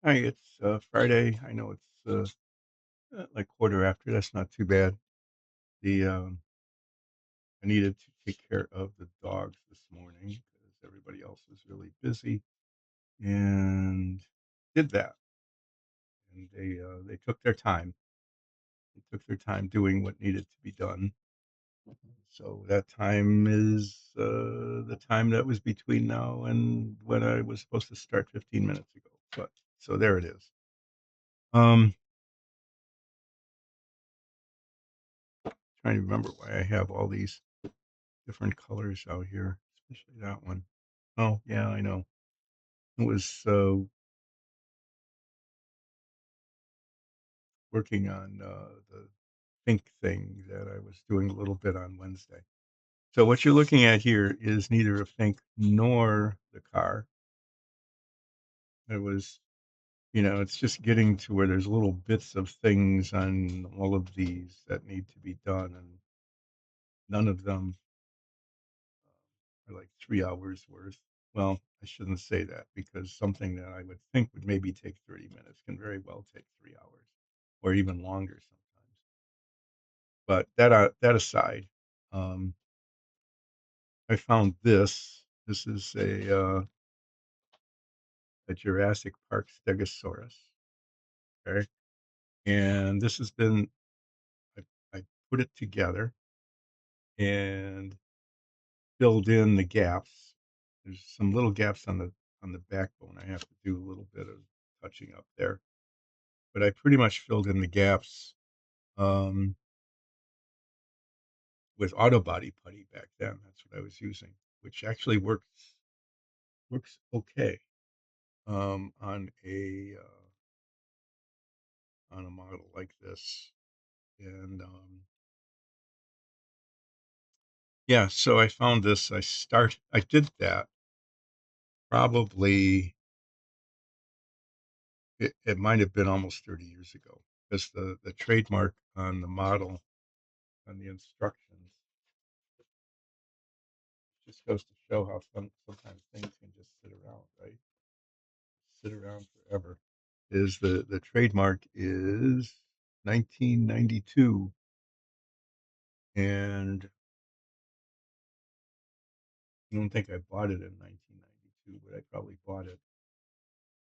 Hi, it's Friday. I know it's like quarter after. That's not too bad. The I needed to take care of the dogs this morning because everybody else was really busy, and did that. And they took their time. They took their time doing what needed to be done. So that time is the time that was between now and when I was supposed to start 15 minutes ago. But so there it is. Um, Trying to remember why I have all these different colors out here, especially that one. Oh, yeah, I know. It was working on the pink thing that I was doing a little bit on Wednesday. So what you're looking at here is neither a Fink nor the car. It was, it's just getting to where there's little bits of things on all of these that need to be done, and none of them are like 3 hours worth. Well, I shouldn't say that because something that I would think would maybe take 30 minutes can very well take 3 hours or even longer sometimes. But that aside, um, I found this. This is a Jurassic Park Stegosaurus. Okay, and this has been I, I put it together and filled in the gaps. There's some little gaps on the backbone. I have to do a little bit of touching up there, but I pretty much filled in the gaps um, with auto body putty back then. That's what I was using, which actually works okay um, on a on a model like this. And yeah, so I found this. I did that probably. It might have been almost 30 years ago because the trademark on the model on the instructions just goes to show how sometimes things can just sit around, right? Sit around forever. Is the trademark is 1992, and I don't think I bought it in 1992, but I probably bought it,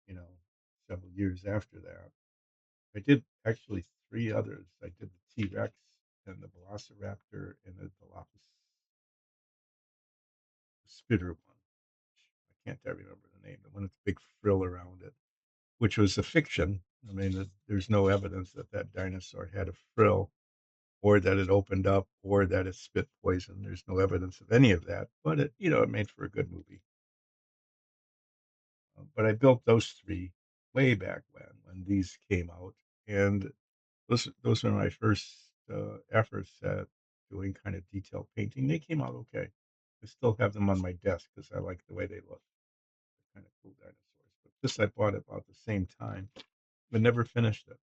you know, several years after that. I did actually three others. I did the T Rex and the Velociraptor and the Spitter one. I can't remember the name. The one with the big frill around it, which was a fiction. I mean, there's no evidence that that dinosaur had a frill or that it opened up or that it spit poison. There's no evidence of any of that, but it made for a good movie. But I built those three way back when these came out, and those were my first efforts at doing kind of detail painting. They came out okay. I still have them on my desk because I like the way they look. They're kind of cool dinosaurs. But this I bought about the same time, but never finished it.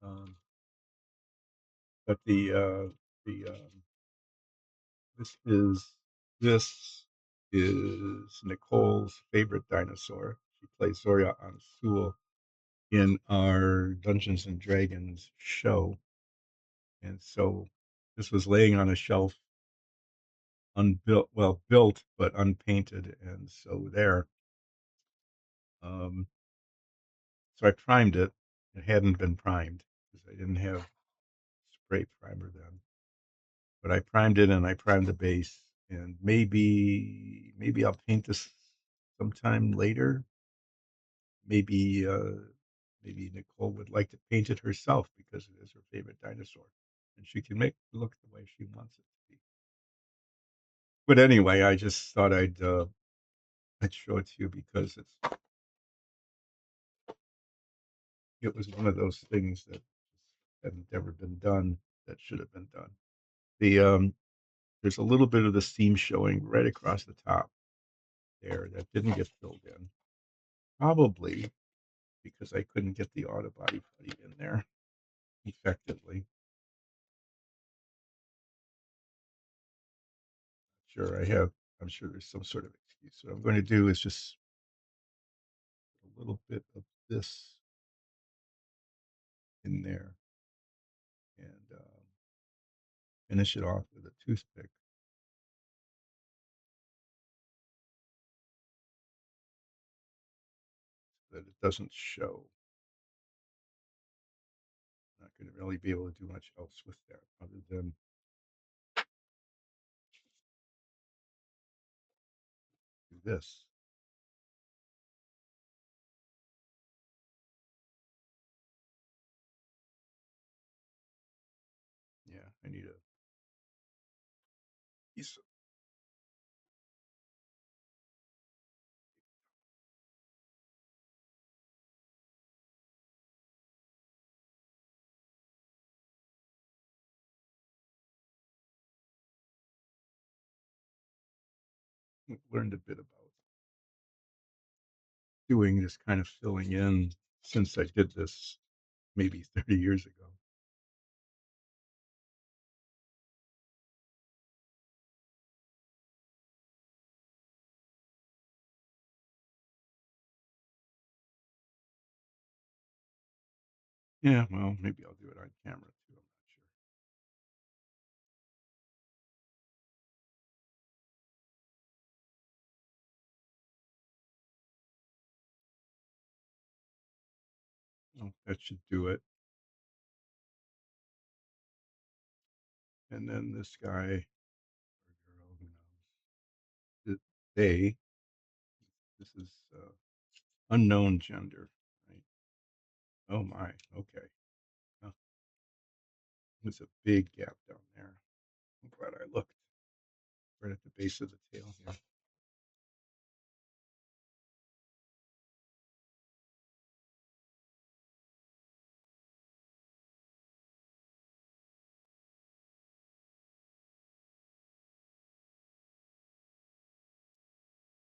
Um, but the this is this is Nicole's favorite dinosaur. She plays Zoria on Sewell in our Dungeons and Dragons show, and so this was laying on a shelf, unbuilt, well built but unpainted, and so there. Um, so I primed it. It hadn't been primed because I didn't have spray primer then, but I primed it and I primed the base, and maybe I'll paint this sometime later. Maybe maybe Nicole would like to paint it herself because it is her favorite dinosaur, and she can make it look the way she wants it to be. But anyway, I just thought I'd show it to you because it was one of those things that hadn't ever been done that should have been done. The There's a little bit of the seam showing right across the top there that didn't get filled in, probably because I couldn't get the auto body putty in there effectively. Sure, I'm sure there's some sort of excuse. What I'm going to do is just a little bit of this in there and finish it off with a toothpick so that it doesn't show. Not going to really be able to do much else with that other than do this. Yeah, I need a piece of learned a bit about doing this kind of filling in since I did this maybe 30 years ago. Yeah, well, maybe I'll do it on camera too. I'm not sure. Oh, that should do it. And then this guy or girl, who knows? They, this is unknown gender, right? Oh my, okay. Oh, there's a big gap down there. I'm glad I looked right at the base of the tail here.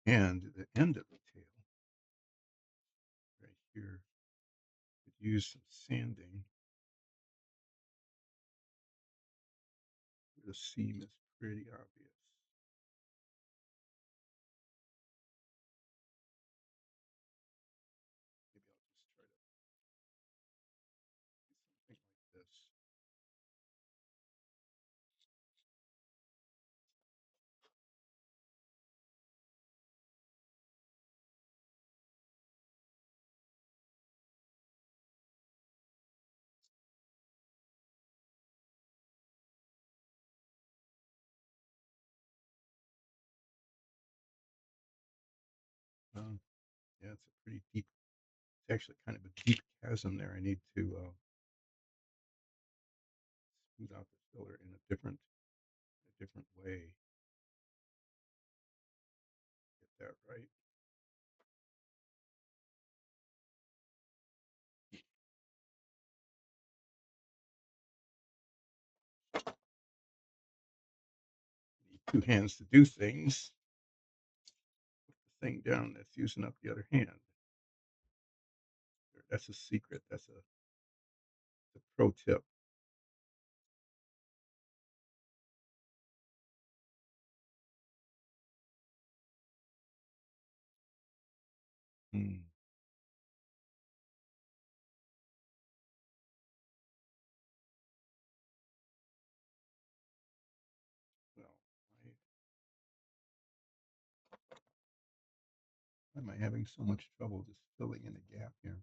And the end of the tail, right here, could use some sanding. The seam is pretty obvious. Maybe I'll just try to do something like this. Yeah, it's a pretty deep, it's actually kind of a deep chasm there. I need to smooth out the filler in a different way. Get that right. Need two hands to do things. Put the thing down that's using up the other hand. That's a secret. That's a pro tip. Hmm. Well, why am I having so much trouble just filling in a gap here?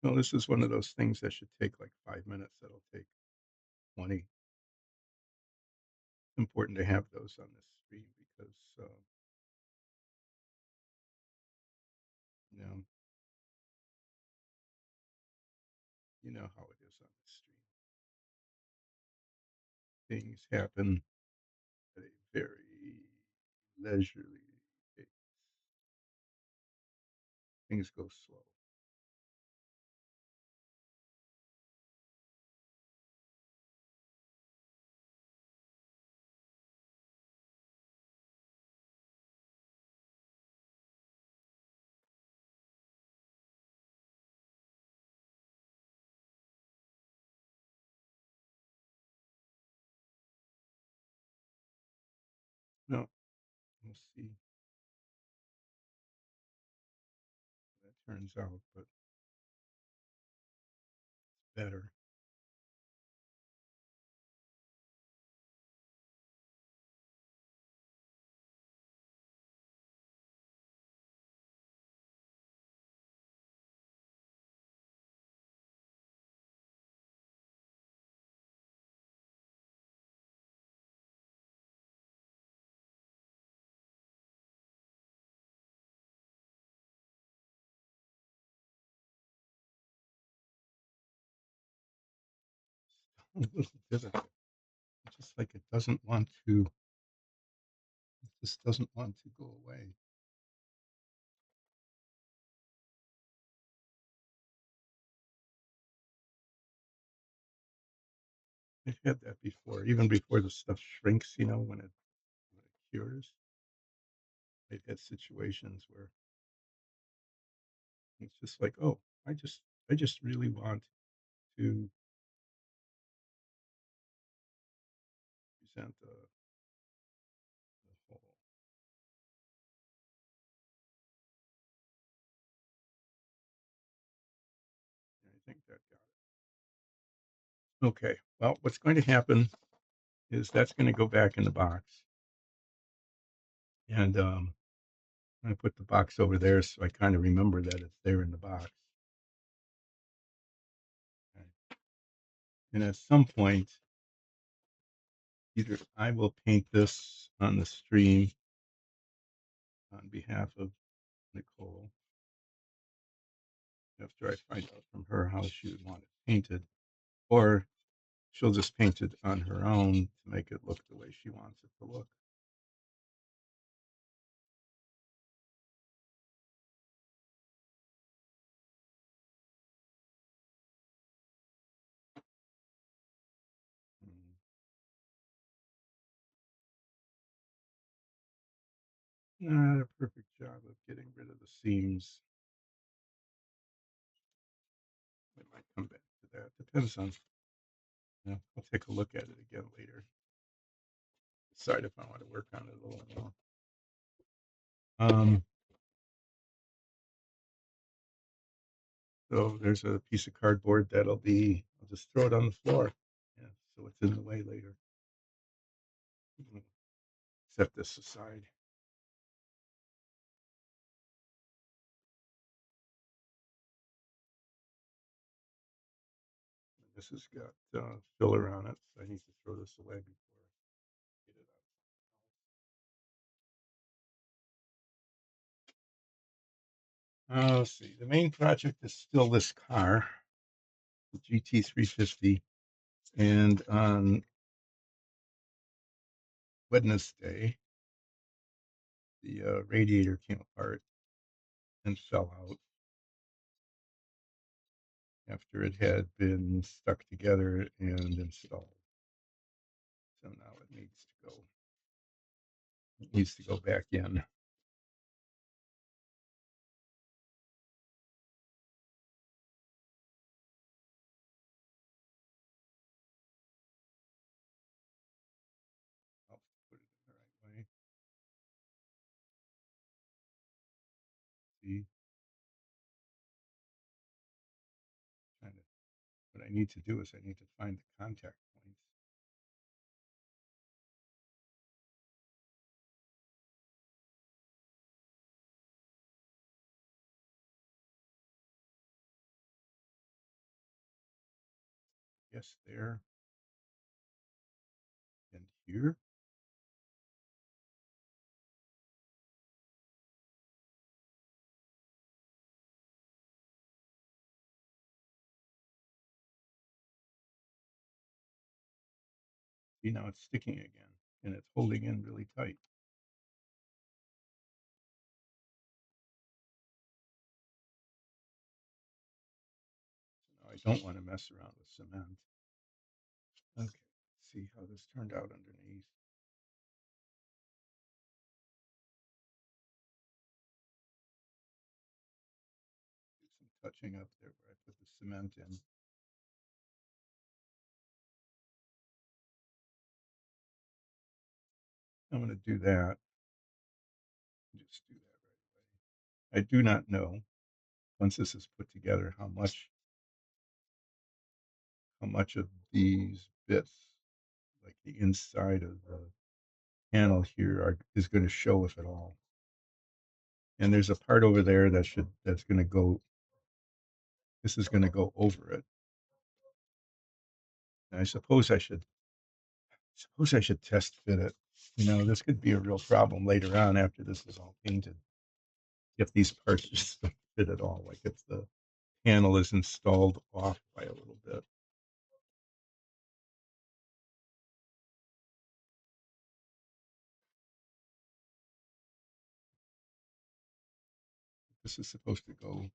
Well, this is one of those things that should take like 5 minutes. That'll take 20. It's important to have those on this screen because, you know, you know how it is on the stream. Things happen at a very leisurely pace. Things go slow. No, we'll see how that turns out, but better. A little difficult. Just like it doesn't want to, it just doesn't want to go away. I've had that before, even before the stuff shrinks, when it cures. I've had situations where it's just like, oh, I just really want to present the whole. I think that got it. Okay. Well, what's going to happen is that's going to go back in the box, and I put the box over there so I kind of remember that it's there in the box. Okay. And at some point, either I will paint this on the stream on behalf of Nicole after I find out from her how she would want it painted, or she'll just paint it on her own to make it look the way she wants it to look. Mm. Not a perfect job of getting rid of the seams. I might come back to that. Depends on. I'll take a look at it again later. Decide if I want to work on it a little more. Um, so there's a piece of cardboard that'll be. I'll just throw it on the floor. Yeah, so it's in the way later. Set this aside. This has got filler on it, so I need to throw this away before I get it out. Let's see. The main project is still this car, the GT350, and on Wednesday, the radiator came apart and fell out after it had been stuck together and installed. So now it needs to go. It needs to go back in. I'll put it in the right way. See, trying to. What I need to do is I need to find the contact points. Yes, there and here. See, now it's sticking again, and it's holding in really tight. So now I don't want to mess around with cement. Okay, let's see how this turned out underneath. Do some touching up there where I put the cement in. I'm gonna do that. Just do that right away. I do not know, once this is put together, how much of these bits, like the inside of the panel here, is going to show, if at all. And there's a part over there that's going to go. This is going to go over it. And I suppose I should test fit it. This could be a real problem later on after this is all painted. If these parts just don't fit at all, like if the panel is installed off by a little bit. This is supposed to go.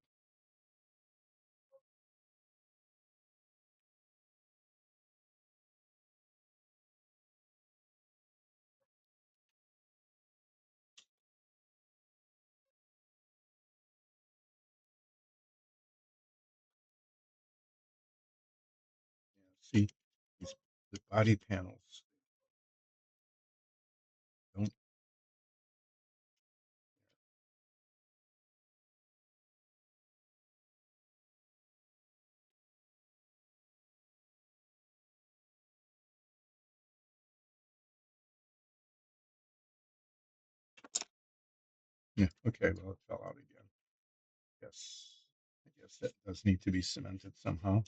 See, these the body panels don't. Yeah, okay, well, it fell out again. Yes, I guess that does need to be cemented somehow.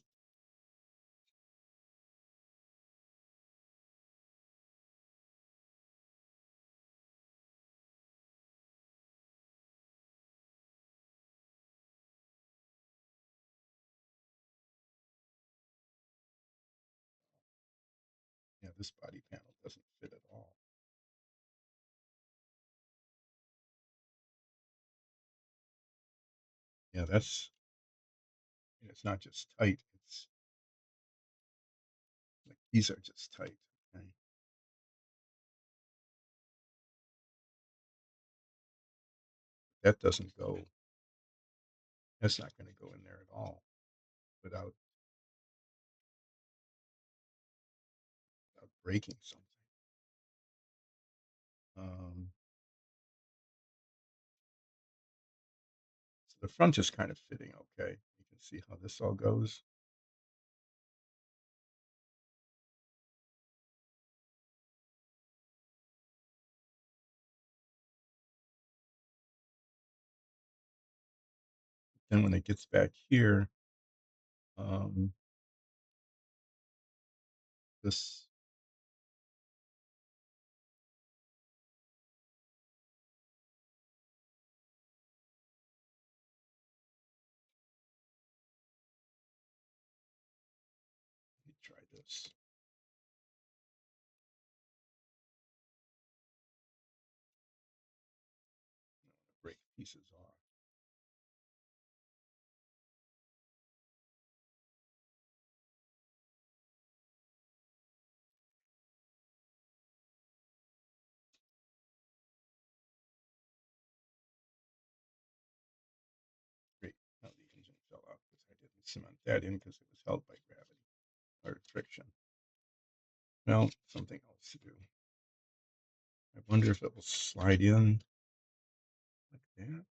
Yeah, this body panel doesn't fit at all. Yeah, it's not just tight, it's like these are just tight. Okay? That doesn't go, that's not going to go in there at all without, without breaking something. Um, so the front is kind of fitting okay. You can see how this all goes. Then when it gets back here, um, this, let me try this. Break pieces off. Great. Now the engine fell out because I didn't cement that in because it was held by gravity or friction. Well, something else to do. I wonder if it will slide in like that.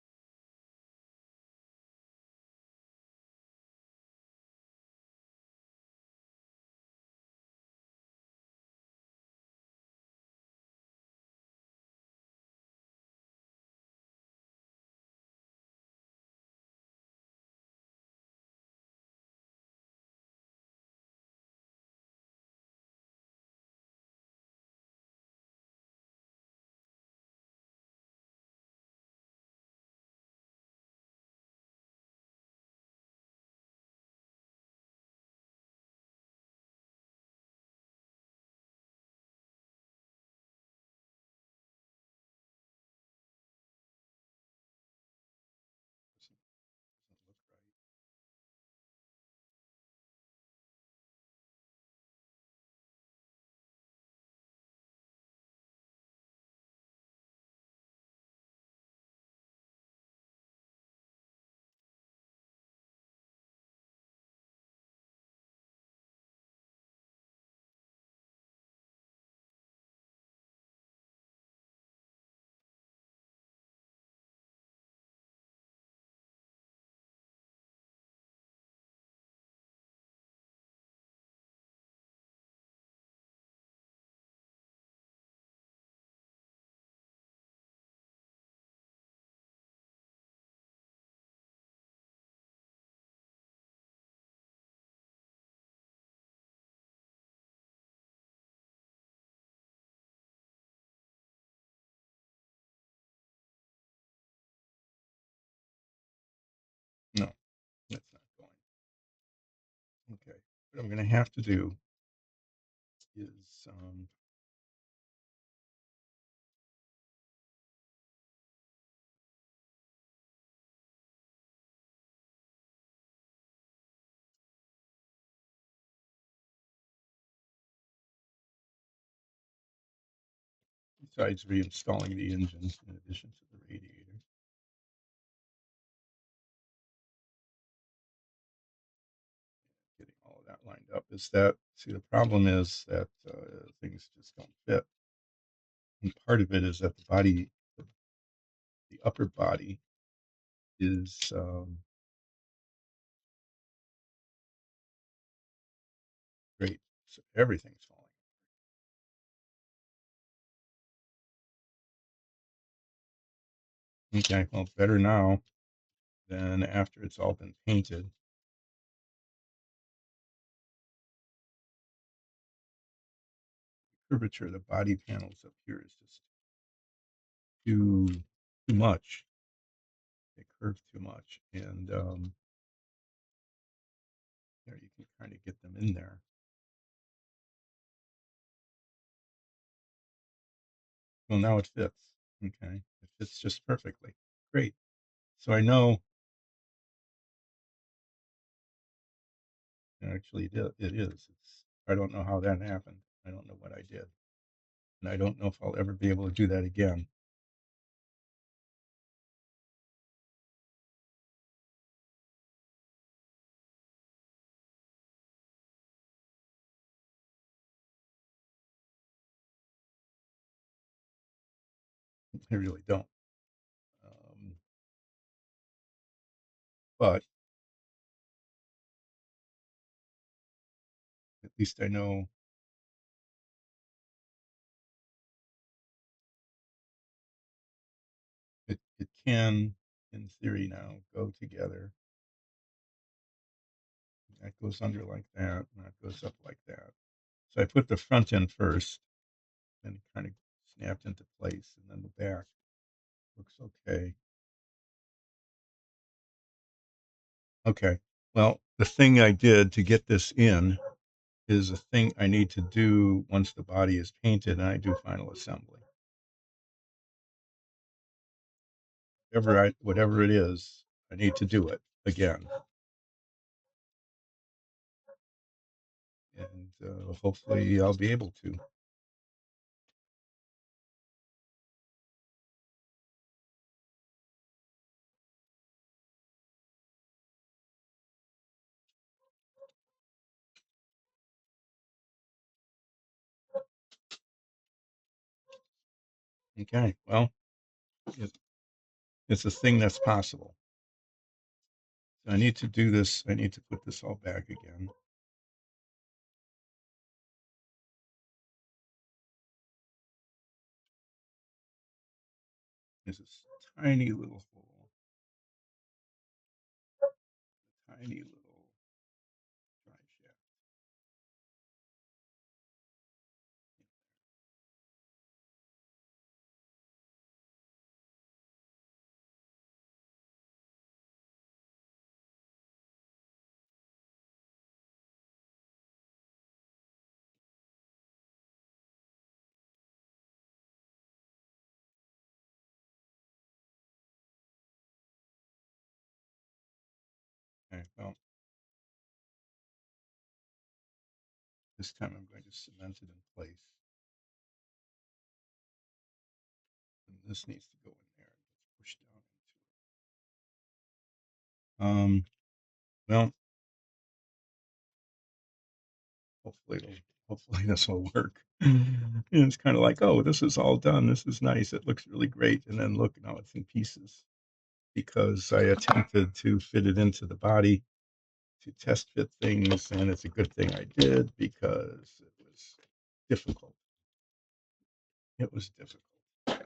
what I'm going to have to do is besides reinstalling the engine in addition to the radiator, getting all of that lined up, is that, see, the problem is that things just don't fit. And part of it is that the upper body is great. So everything's falling. Okay, well, better now than after it's all been painted. Curvature of the body panels up here is just too too much. They curve too much, and there you can kind of get them in there. Well, now it fits. Okay, it fits just perfectly. Great. So I know actually it is. It's, I don't know how that happened. I don't know what I did, and I don't know if I'll ever be able to do that again. I really don't. Um, but at least I know it can, in theory, now go together. That goes under like that, and that goes up like that. So I put the front end first, and it kind of snapped into place, and then the back looks okay. Okay. Well, the thing I did to get this in is a thing I need to do once the body is painted and I do final assembly. Whatever it is, I need to do it again, and hopefully I'll be able to. Okay. Well, it, it's a thing that's possible. So I need to do this. I need to put this all back again. There's this tiny little hole, tiny little dry shaft. Okay. Well, this time I'm going to cement it in place. And this needs to go in there and just push down into it. Well, hopefully this will work. And it's kind of like, oh, this is all done. This is nice. It looks really great. And then look, now it's in pieces because I attempted to fit it into the body to test fit things, and it's a good thing I did because it was difficult. It was difficult. This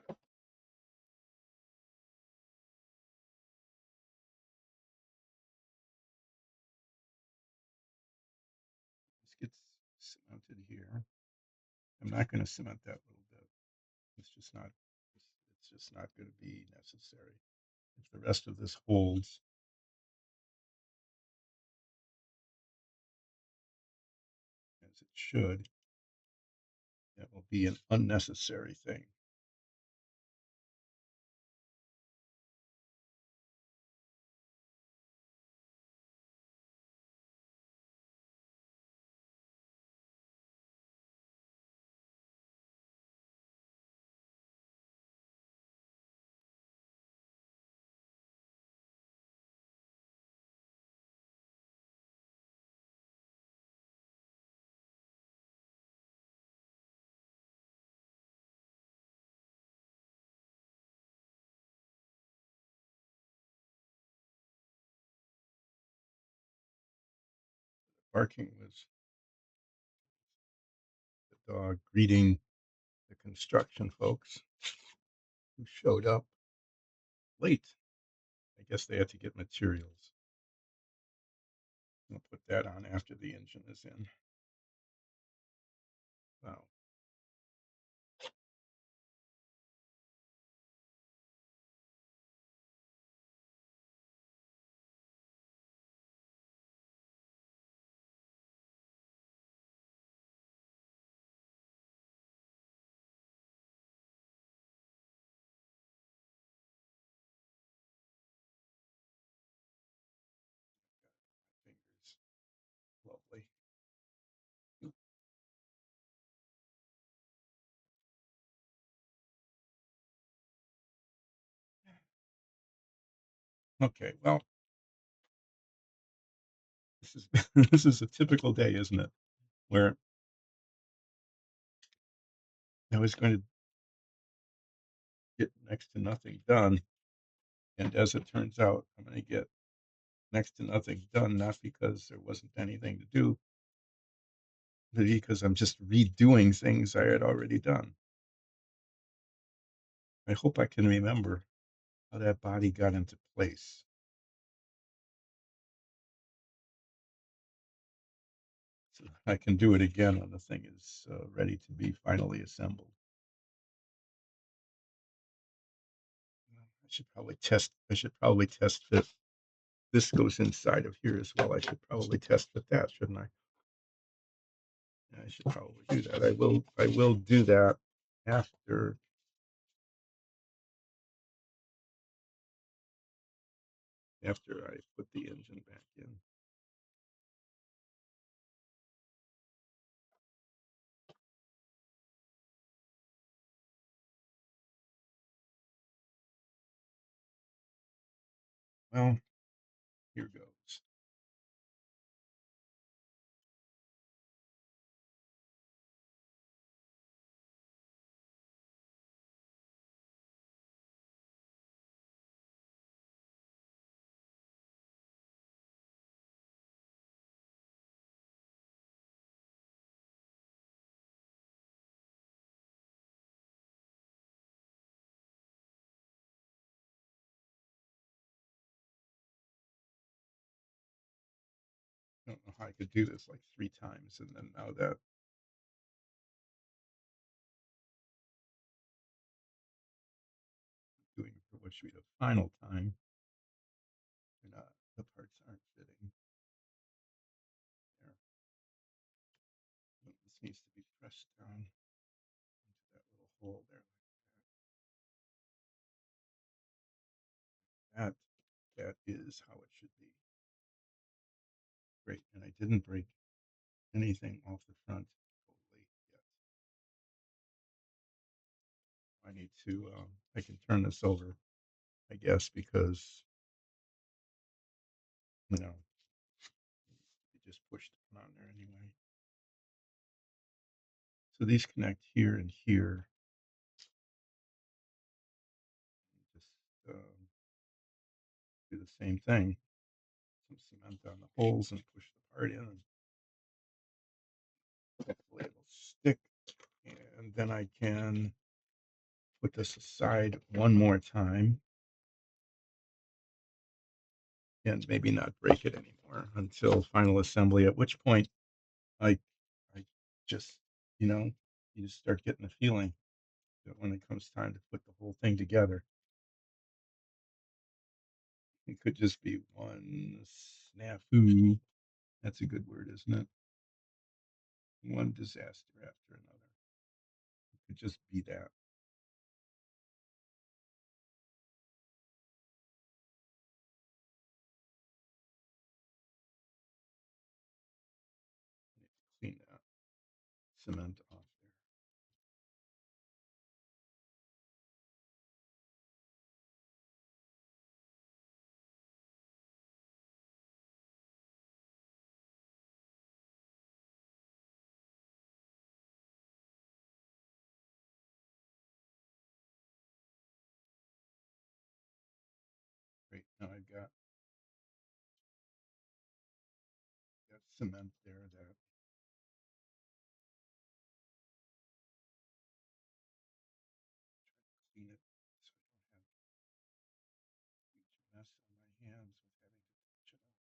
gets cemented here. I'm not going to cement that little bit. It's just not. It's just not going to be necessary. If the rest of this holds, as it should. That will be an unnecessary thing. Barking was the dog greeting the construction folks who showed up late. I guess they had to get materials. I'll put that on after the engine is in. Wow. Fingers. Lovely. Okay, well, this is this is a typical day, isn't it? Where I was going to get next to nothing done, and as it turns out, I'm going to get next to nothing done, not because there wasn't anything to do, but because I'm just redoing things I had already done. I hope I can remember how that body got into place. So I can do it again when the thing is ready to be finally assembled. I should probably test that this goes inside of here as well. I should probably test with that, shouldn't I? Yeah, I should probably do that. I will do that after I put the engine back in. Well, here goes. I don't know how I could do this like 3 times, and then now that I'm doing it for what should be the final time, and the parts aren't fitting. There, this needs to be pressed down into that little hole there. That that is how it should be. Great, and I didn't break anything off the front totally yet. I need to. I can turn this over, I guess, because you know you just pushed it on there anyway. So these connect here and here. Just do the same thing. Some cement on the holes and push the part in, and hopefully it'll stick. And then I can put this aside one more time and maybe not break it anymore until final assembly, at which point I I just, you know, you just start getting the feeling that when it comes time to put the whole thing together, it could just be one snafu. That's a good word, isn't it? one disaster after another. It could just be that. Clean that cement off there. Great. Now I've got cement there that clean it so I don't have huge mess on my hands with having to touch it up.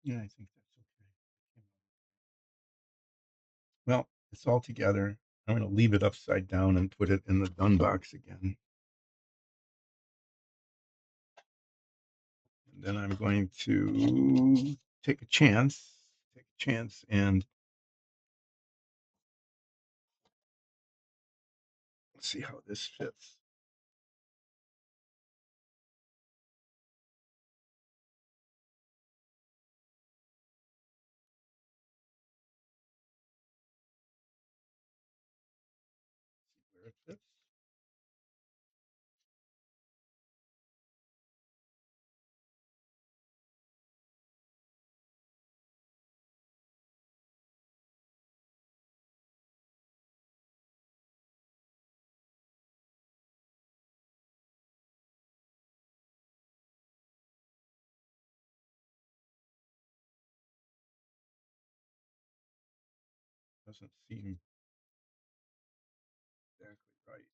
Yeah, I think that's okay. Well, it's all together. I'm going to leave it upside down and put it in the done box again. And then I'm going to take a chance, and see how this fits. See where it fits. Doesn't seem exactly right.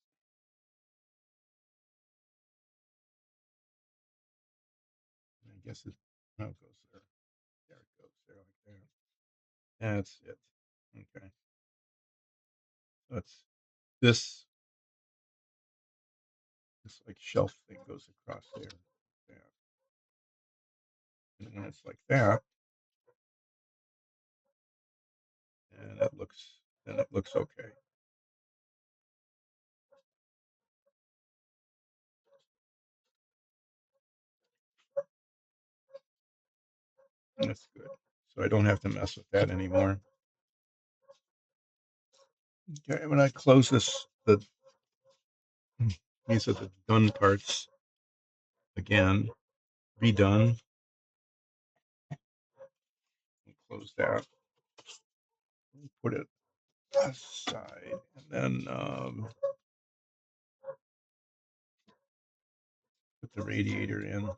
I guess it now goes there. There it goes there like that. That's it. Okay. That's this this like shelf thing goes across there. Like that. And when it's like that, and it looks okay. That's good. So I don't have to mess with that anymore. Okay, when I close this, these are the done parts again. Redone. Close that. Put it aside, and then put the radiator in.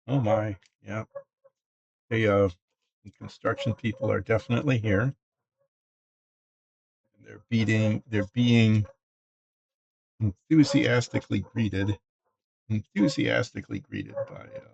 Oh my, yeah. The construction people are definitely here. And they're being enthusiastically greeted, by our dogs.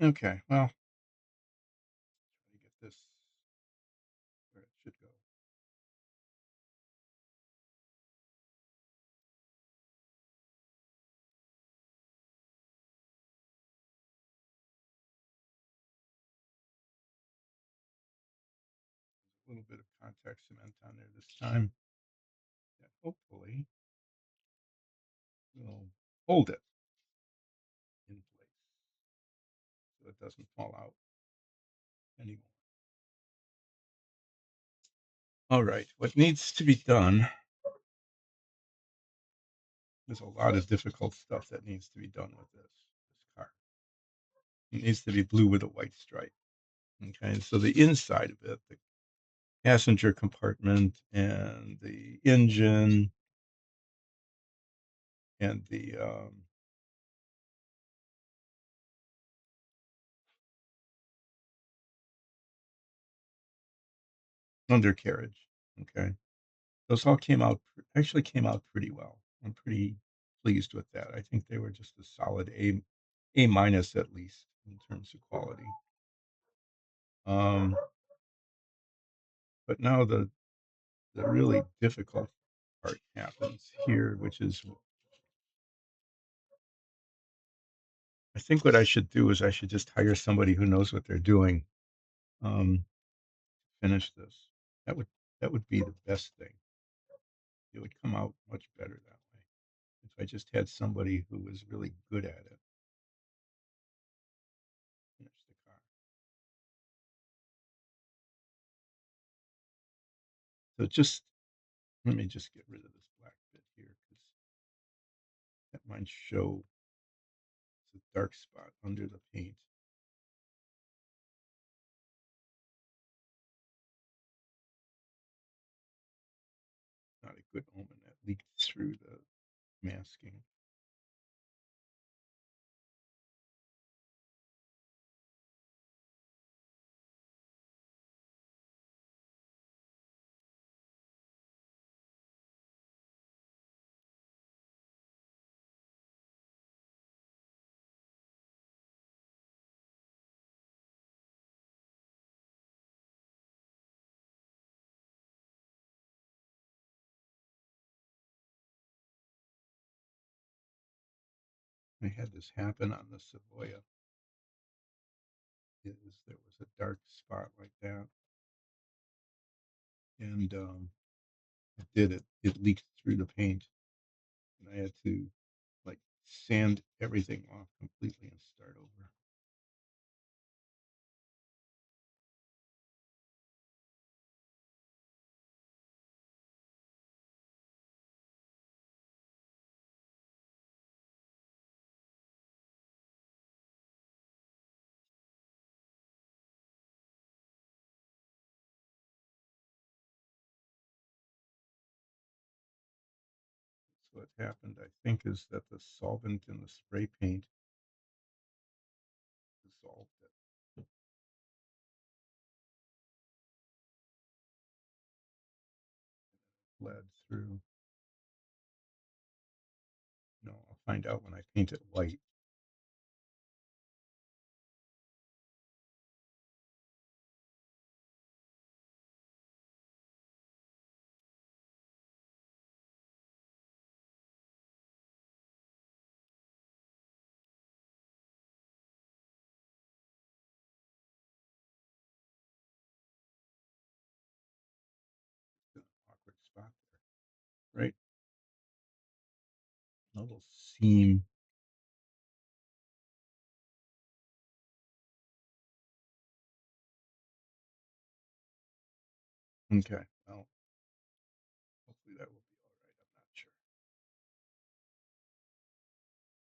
Okay, well, try to get this where it should go. little bit of contact cement on there this time. That hopefully will hold it in place so it doesn't fall out anymore. All right, what needs to be done, there's a lot of difficult stuff that needs to be done with this car. It needs to be blue with a white stripe. Okay, so the inside of it, the passenger compartment and the engine and the undercarriage. Okay, those all actually came out pretty well. I'm pretty pleased with that. I think they were just a solid A minus at least in terms of quality. Um, but now the really difficult part happens here, which is I think what I should do is I should just hire somebody who knows what they're doing. Finish this. That would that would be the best thing. It would come out much better that way. If I just had somebody who was really good at it, finish the car. So just let me just get rid of this black bit here because that might show it's a dark spot under the paint. Not a good omen that leaked through the masking. I had this happen on the Savoia. There was a dark spot like that, and it leaked through the paint, and I had to like sand everything off completely and start over. So what happened, I think, is that the solvent in the spray paint dissolved it. Bled through. No, I'll find out when I paint it white. It's an awkward spot there, right? A little seam. Okay, well, hopefully that will be all right. I'm not sure.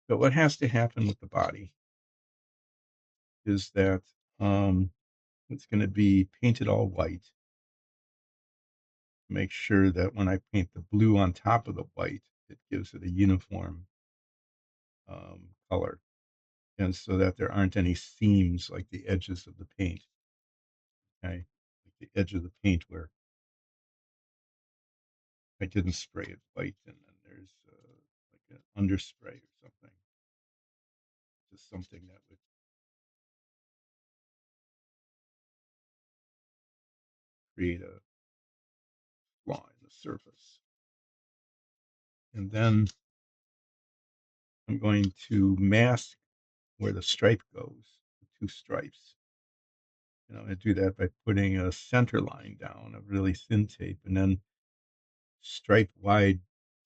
But what has to happen with the body is that it's going to be painted all white. Make sure that when I paint the blue on top of the white, it gives it a uniform color, and so that there aren't any seams like the edges of the paint. Okay, like the edge of the paint where I didn't spray it white, and then there's like an underspray or something, just something that would create a flaw in the surface. And then I'm going to mask where the stripe goes, the two stripes, And I'm gonna do that by putting a center line down of really thin tape and then stripe wide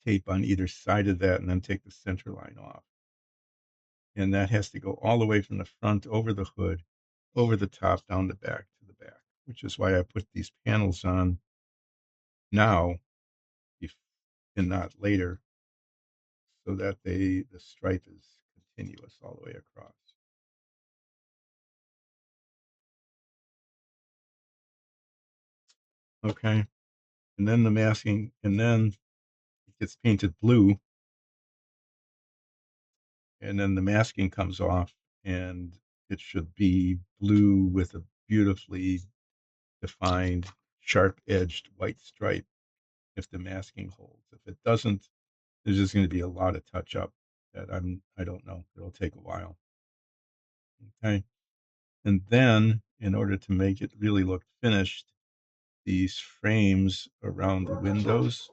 tape on either side of that and then take the center line off. And that has to go all the way from the front over the hood, over the top, down the back to the back, which is why I put these panels on now if, and not later, so that the stripe is continuous all the way across. Okay. And then the masking, and then it gets painted blue, and then the masking comes off, and it should be blue with a beautifully defined, sharp edged white stripe if the masking holds. If it doesn't, there's just going to be a lot of touch up that I don't know. It'll take a while. Okay. And then in order to make it really look finished, these frames around the windows,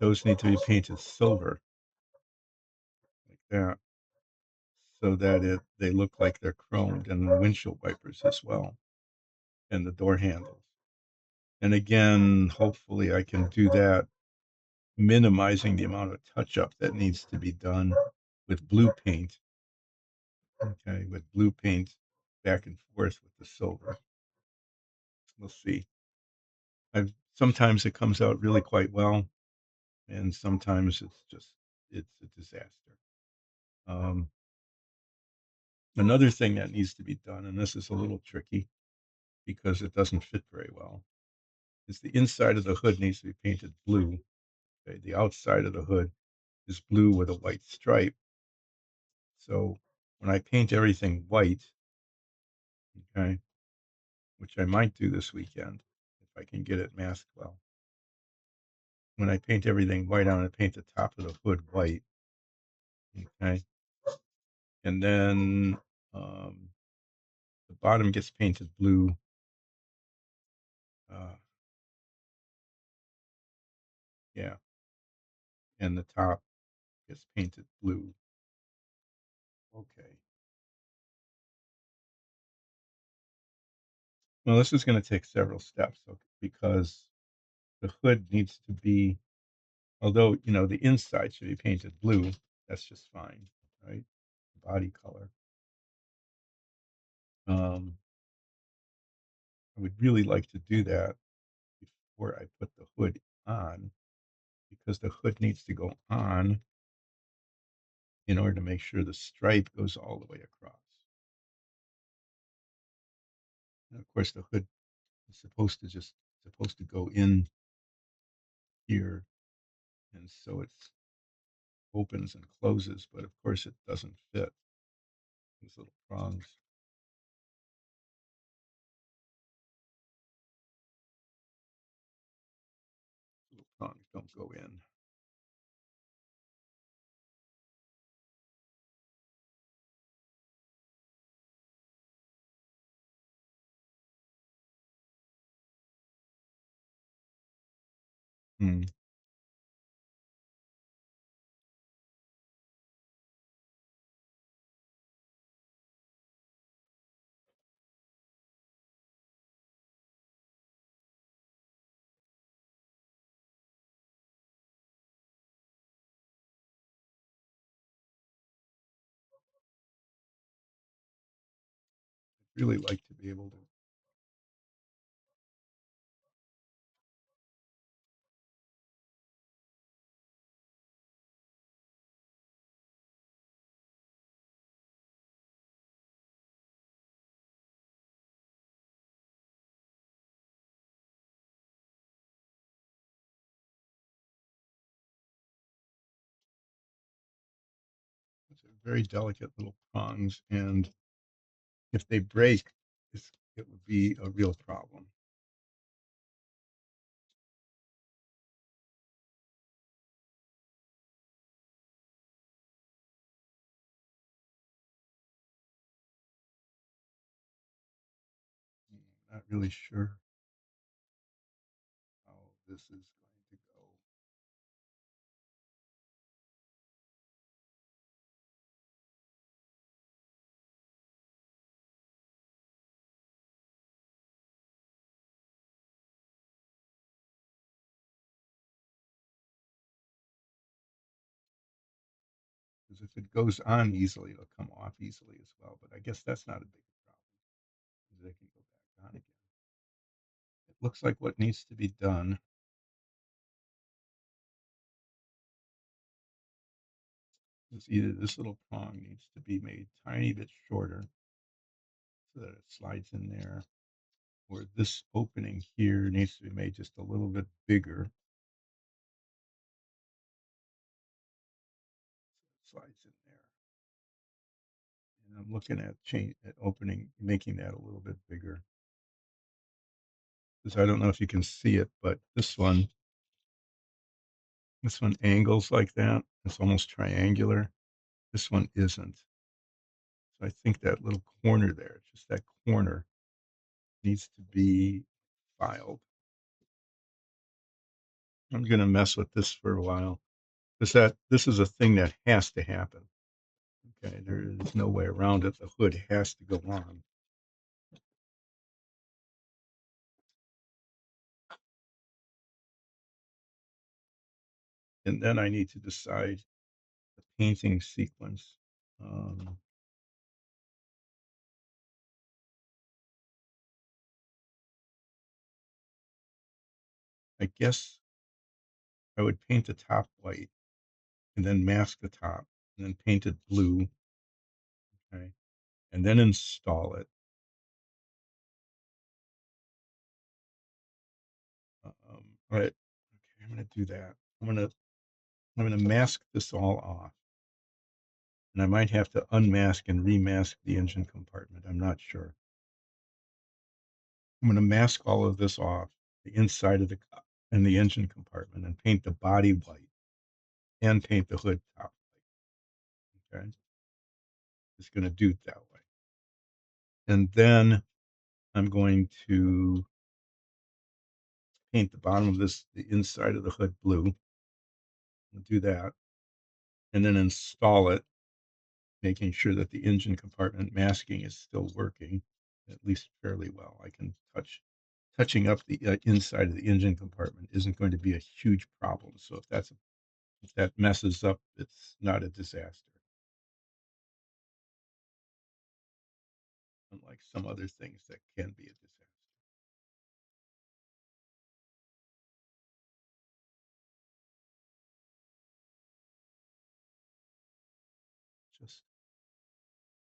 those need to be painted silver like that, so that they look like they're chromed, and the windshield wipers as well, and the door handles. And again, hopefully I can do that, minimizing the amount of touch up that needs to be done with blue paint. Okay, with blue paint back and forth with the silver. We'll see. I've sometimes it comes out really quite well, and sometimes it's a disaster. Um, Another thing that needs to be done, and this is a little tricky because it doesn't fit very well, is the inside of the hood needs to be painted blue. Okay? The outside of the hood is blue with a white stripe. So when I paint everything white, okay, which I might do this weekend if I can get it masked well. When I paint everything white, I'm going to paint the top of the hood white. Okay. And then um, the bottom gets painted blue. Uh, yeah. And the top gets painted blue. Okay. Well, this is going to take several steps, okay, because the hood needs to be, although, the inside should be painted blue, that's just fine, right? Body color. Um, I would really like to do that before I put the hood on, because the hood needs to go on in order to make sure the stripe goes all the way across. And of course, the hood is supposed to go in here, and so it opens and closes, but of course it doesn't fit these little prongs. Little prongs don't go in. Hmm. I'd really like to be able to. It's a very delicate little prongs, and if they break, it would be a real problem. Not really sure how this is going to go. 'cause if it goes on easily, it'll come off easily as well, but I guess that's not a big problem, 'cause they can go back on again. It looks like what needs to be done is either this little prong needs to be made tiny bit shorter so that it slides in there, or this opening here needs to be made just a little bit bigger so it slides in there. And I'm looking at opening, making that a little bit bigger. Because I don't know if you can see it, but this one angles like that. It's almost triangular. This one isn't. So I think that little corner there, just that corner, needs to be filed. I'm going to mess with this for a while because this is a thing that has to happen. Okay, there is no way around it. The hood has to go on. And then I need to decide the painting sequence. Um, I guess I would paint the top white and then mask the top and then paint it blue. Okay, and then install it. All right. Okay, I'm gonna do that. I'm gonna mask this all off, and I might have to unmask and remask the engine compartment. I'm not sure. I'm gonna mask all of this off, the inside of the cup and the engine compartment, and paint the body white and paint the hood top white. Okay, just gonna do it that way, and then I'm going to paint the bottom of the inside of the hood blue. I'll do that, and then install it, making sure that the engine compartment masking is still working at least fairly well. I can touching up the inside of the engine compartment isn't going to be a huge problem. So if that messes up, it's not a disaster. Unlike some other things that can be a disaster. Just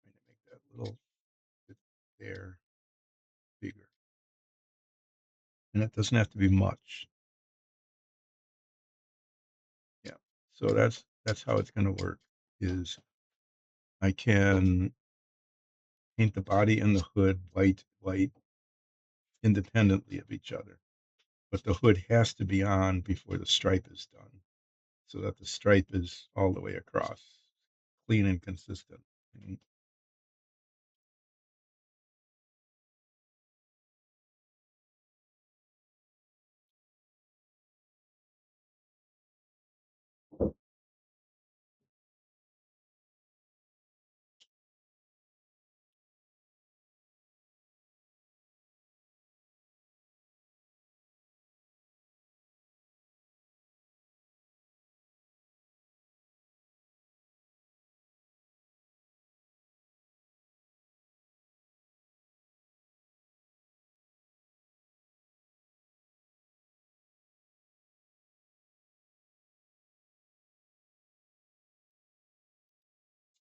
trying to make that little bit there bigger, and it doesn't have to be much. Yeah. So that's how it's going to work. Is I can paint the body and the hood white independently of each other, but the hood has to be on before the stripe is done, so that the stripe is all the way across, clean and consistent.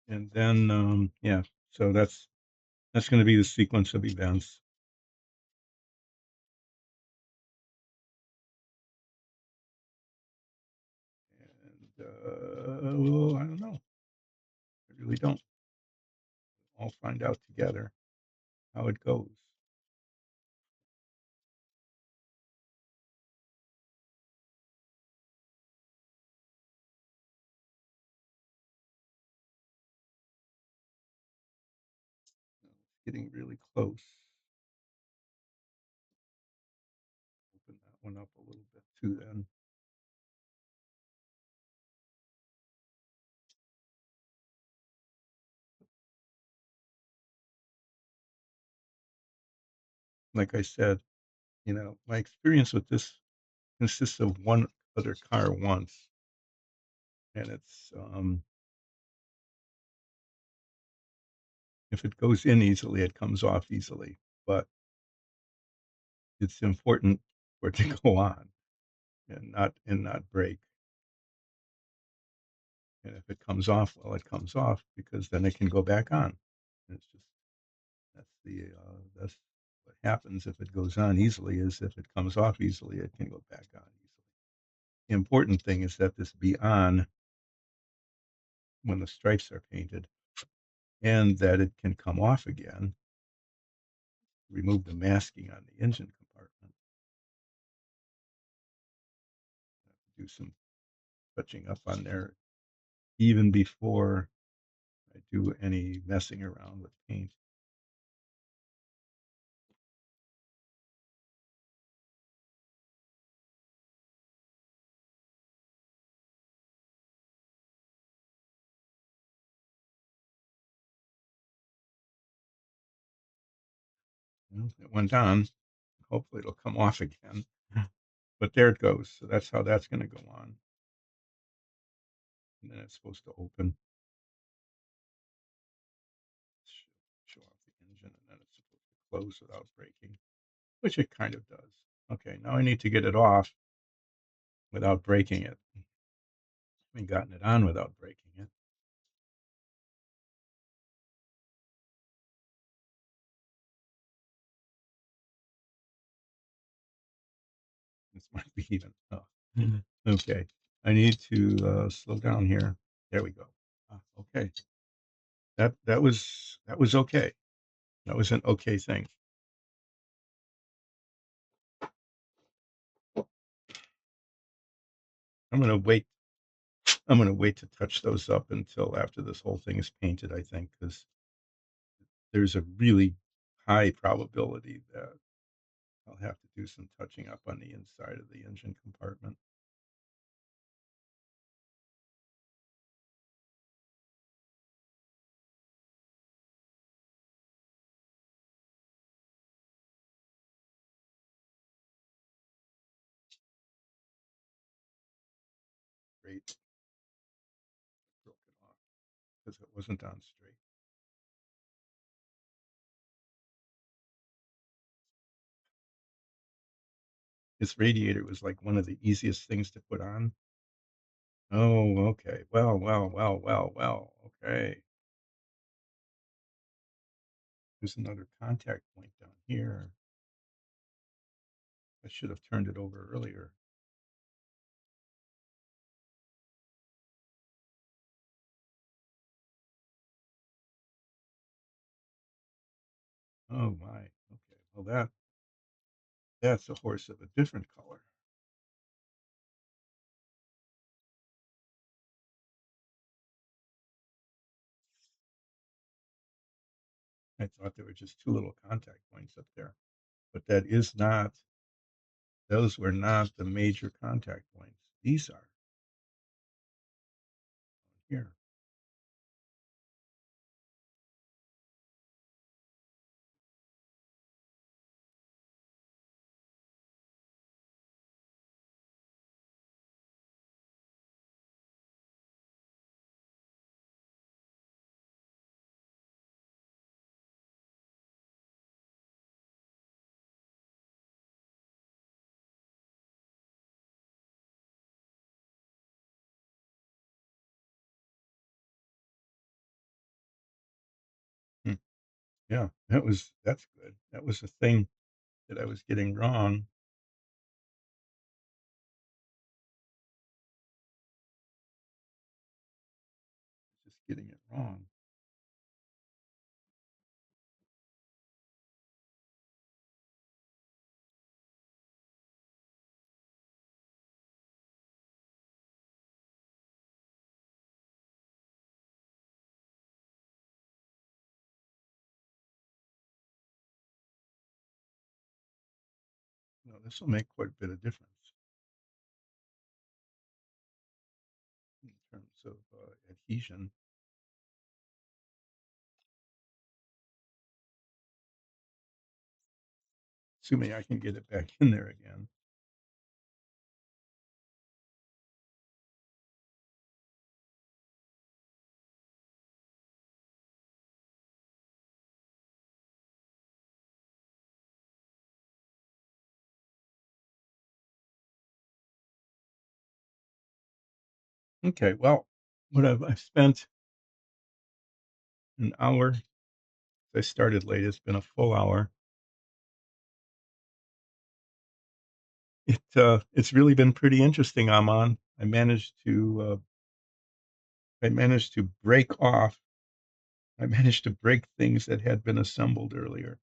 And then, yeah, so that's going to be the sequence of events. And well, I don't know. I really don't. I'll find out together how it goes. It's getting really close. Open that one up a little bit too. Then, like I said, my experience with this consists of one other car once, and it's If it goes in easily, it comes off easily, but it's important for it to go on and not break. And if it comes off, well, it comes off because then it can go back on. It's just that's what happens if it goes on easily. Is if it comes off easily, it can go back on easily. The important thing is that this be on when the stripes are painted, and that it can come off again. Remove the masking on the engine compartment. Do some touching up on there even before I do any messing around with paint. Well, it went on. Hopefully it'll come off again. But there it goes. So that's how that's going to go on. And then it's supposed to open, show off the engine, and then it's supposed to close without breaking, which it kind of does. Okay, now I need to get it off without breaking it. I haven't gotten it on without breaking it. This might be even. Oh. Okay. I need to slow down here. There we go. Okay. That was okay. That was an okay thing. I'm gonna wait. I'm gonna wait to touch those up until after this whole thing is painted. I think because there's a really high probability that I'll have to do some touching up on the inside of the engine compartment. Great, broke it off because it wasn't on straight. This radiator was like one of the easiest things to put on. Oh, okay. Well, well, well, well, well. Okay. There's another contact point down here. I should have turned it over earlier. Oh my. Okay. Well, that's a horse of a different color. I thought there were just two little contact points up there, but that is not. Those were not the major contact points. These are here. Hmm. Yeah, that's good. That was the thing that I was getting wrong. Just getting it wrong. No, this will make quite a bit of difference in terms of adhesion. Assuming I can get it back in there again. Okay, well, I've spent an hour. I started late. It's been a full hour. It's really been pretty interesting, Aman. I managed to break off. I managed to break things that had been assembled earlier.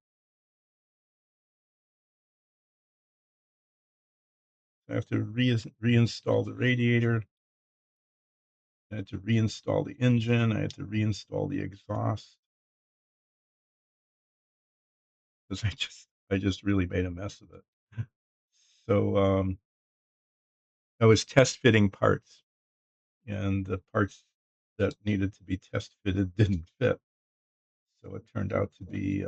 I have to reinstall the radiator. I had to reinstall the engine. I had to reinstall the exhaust because I just really made a mess of it. So I was test fitting parts, and the parts that needed to be test fitted didn't fit. So it turned out to be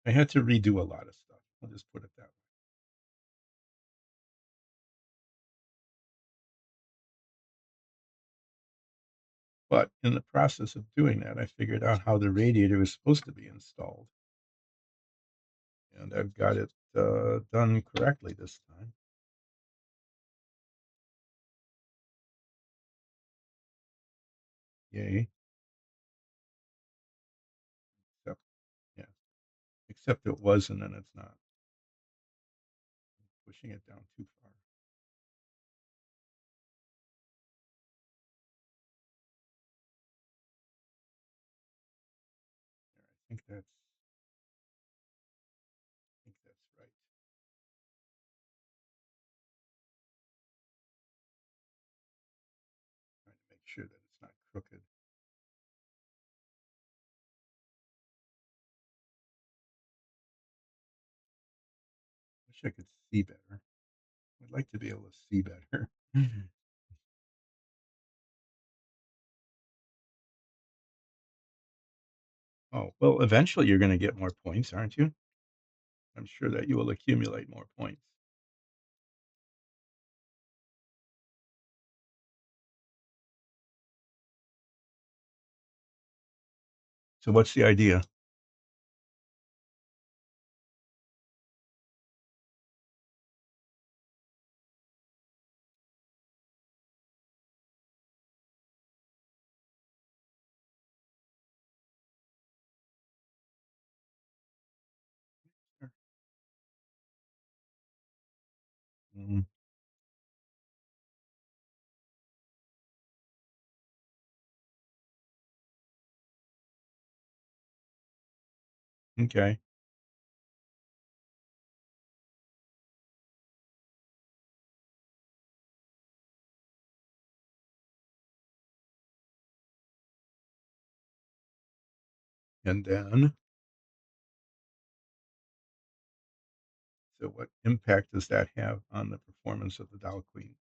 I had to redo a lot of stuff. I'll just put it that way. But in the process of doing that, I figured out how the radiator was supposed to be installed, and I've got it done correctly this time. Yay! Except, yeah, except it was, and then it's not. Pushing it down too far. There, I think that's right. Trying to make sure that it's not crooked. Wish I could see better. I'd like to be able to see better. Oh, well, eventually you're going to get more points, aren't you? I'm sure that you will accumulate more points. So what's the idea? Sure. Mm, okay. And then, so what impact does that have on the performance of the Dow Queen?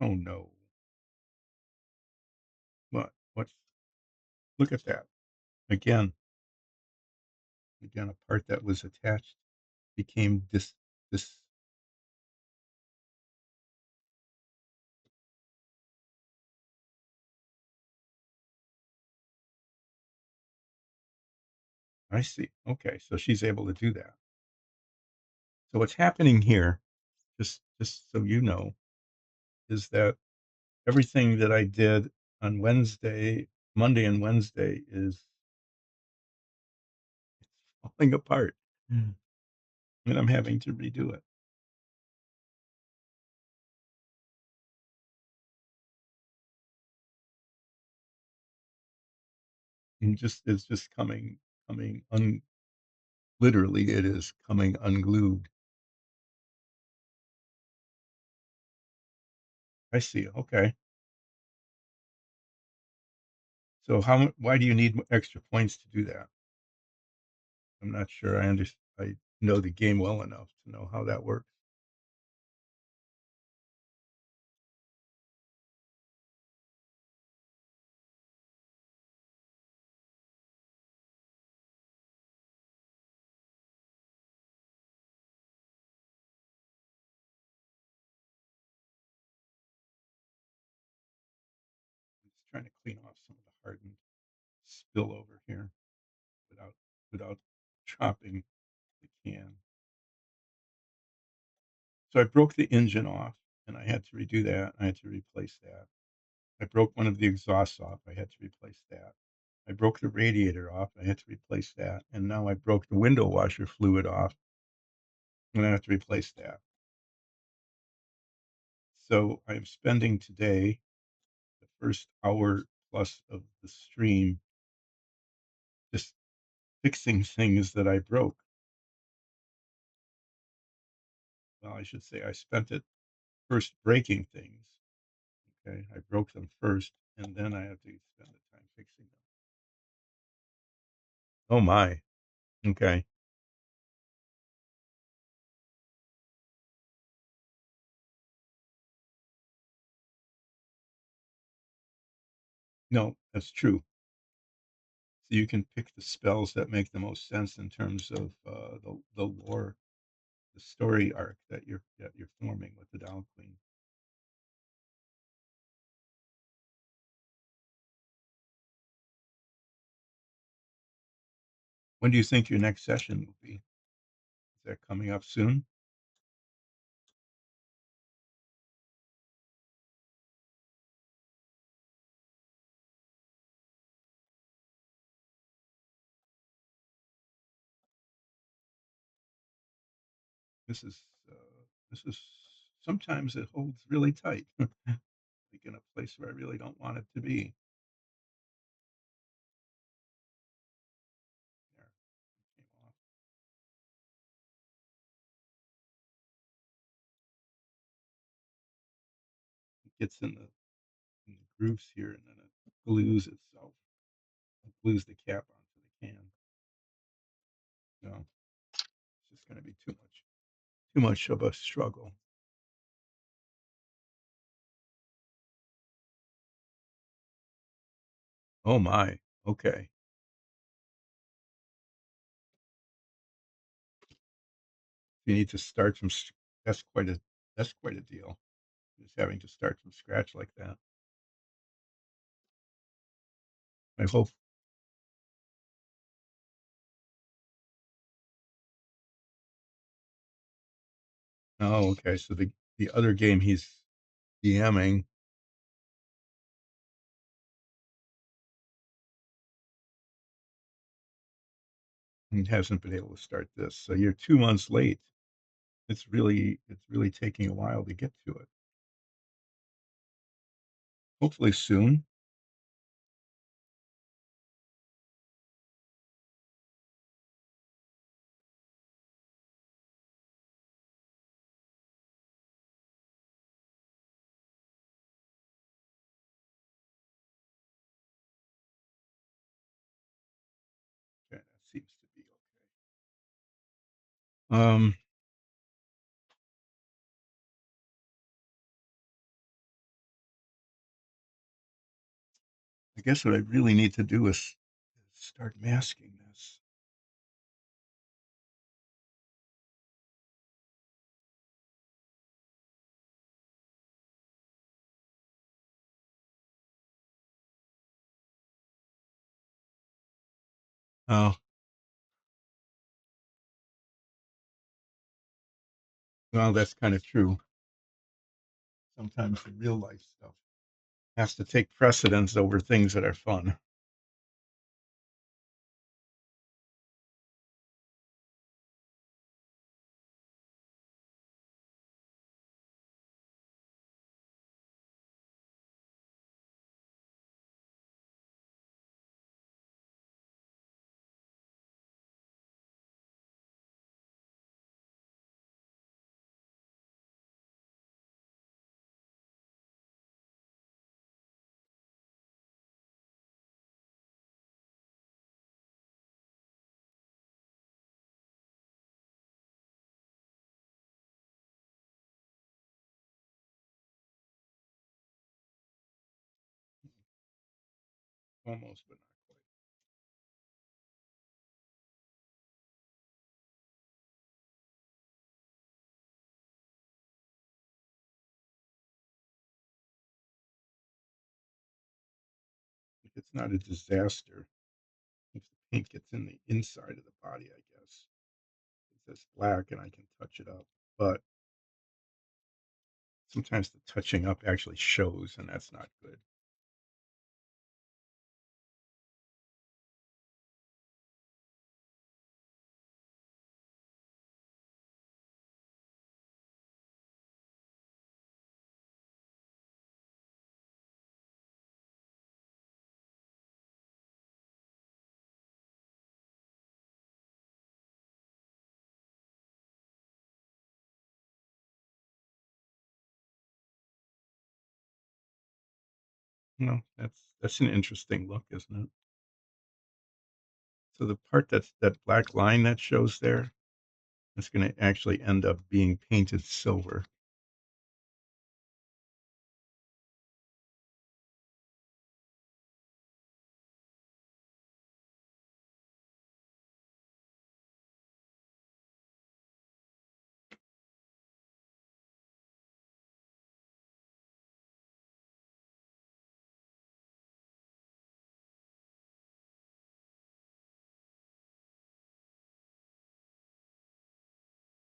Oh no. What's look at that. Again, a part that was attached became this I see. Okay, so she's able to do that. So what's happening here, just so you know, is that everything that I did on Monday and Wednesday is falling apart, and I'm having to redo it. And just it's just coming literally it is coming unglued. I see. Okay. So why do you need extra points to do that? I'm not sure I understand. know the game well enough to know how that works. I'm just trying to clean off some of the hardened spillover here without without dropping the can. So I broke the engine off, and I had to redo that. I had to replace that. I broke one of the exhausts off. I had to replace that. I broke the radiator off. I had to replace that. And now I broke the window washer fluid off, and I have to replace that. So I'm spending today the first hour plus of the stream just fixing things that I broke. Well, I should say I spent it first breaking things. Okay. I broke them first, and then I have to spend the time fixing them. Oh, my. Okay. No, that's true. So you can pick the spells that make the most sense in terms of the lore, the story arc that you're forming with the Down Queen. When do you think your next session will be? Is that coming up soon? This is this is sometimes it holds really tight, like in a place where I really don't want it to be. There, it came off. It gets in the grooves here, and then it glues itself. It glues the cap onto the can. No, it's just going to be too much of a struggle. Oh my. Okay. You need to start from. That's quite a deal. Just having to start from scratch like that. I hope. Oh, okay. So the other game he's DMing, he hasn't been able to start this. So you're 2 months late. It's really taking a while to get to it. Hopefully soon. Okay, that seems to be okay. I guess what I really need to do is start masking this. Oh, well, that's kind of true. Sometimes the real life stuff has to take precedence over things that are fun. almost, but not quite. It's not a disaster if the paint gets in the inside of the body, I guess. It's this black and I can touch it up, but sometimes the touching up actually shows, and that's not good. No, that's an interesting look, isn't it? So the part that black line that shows there, it's gonna actually end up being painted silver.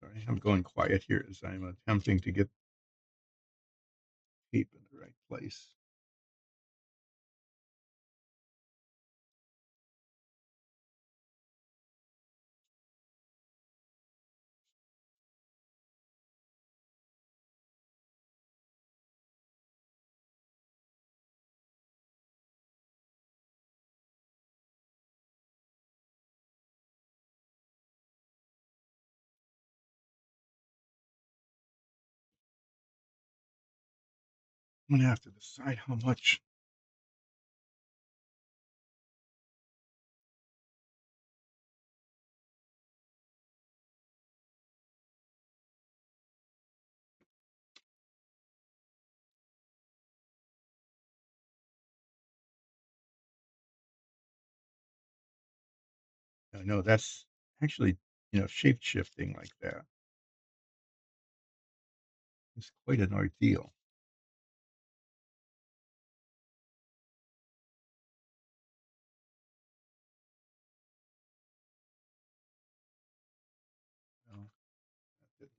Sorry, I'm going quiet here as I'm attempting to get tape in the right place. I'm gonna have to decide how much. I know that's actually, shape shifting like that is quite an ordeal. No, that didn't-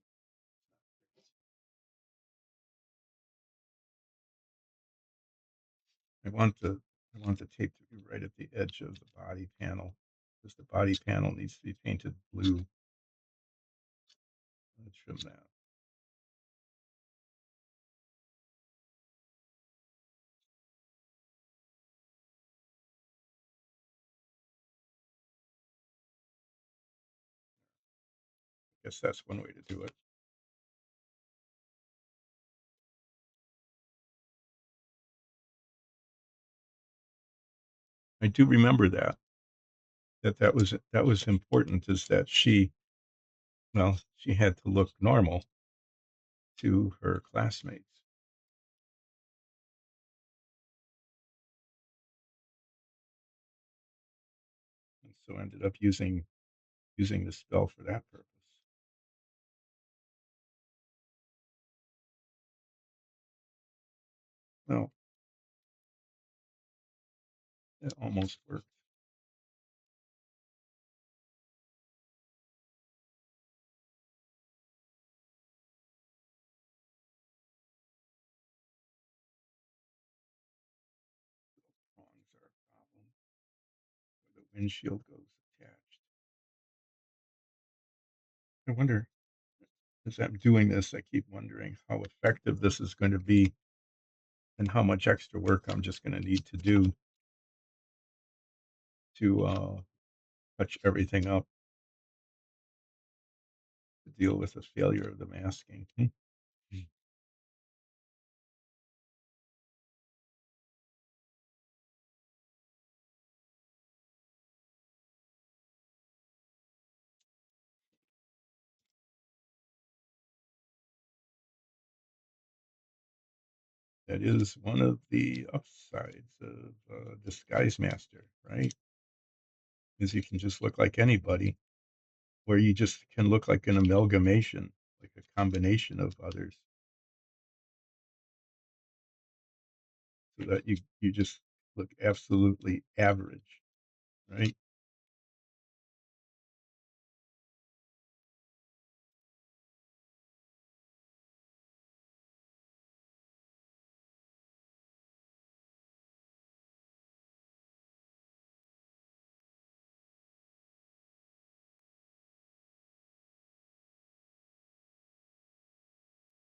I want the I want the tape to be right at the edge of the body panel because the body panel needs to be painted blue. Let's trim that. I guess that's one way to do it. I do remember that was important is that she had to look normal to her classmates, and so ended up using the spell for that purpose. Well, it almost worked. Prongs are a problem where the windshield goes attached. I wonder, as I'm doing this, I keep wondering how effective this is going to be and how much extra work I'm just going to need to do to touch everything up to deal with the failure of the masking. Mm. That is one of the upsides of Disguise Master, right? Is you can just look like anybody, where you just can look like an amalgamation, like a combination of others, so that you just look absolutely average, right?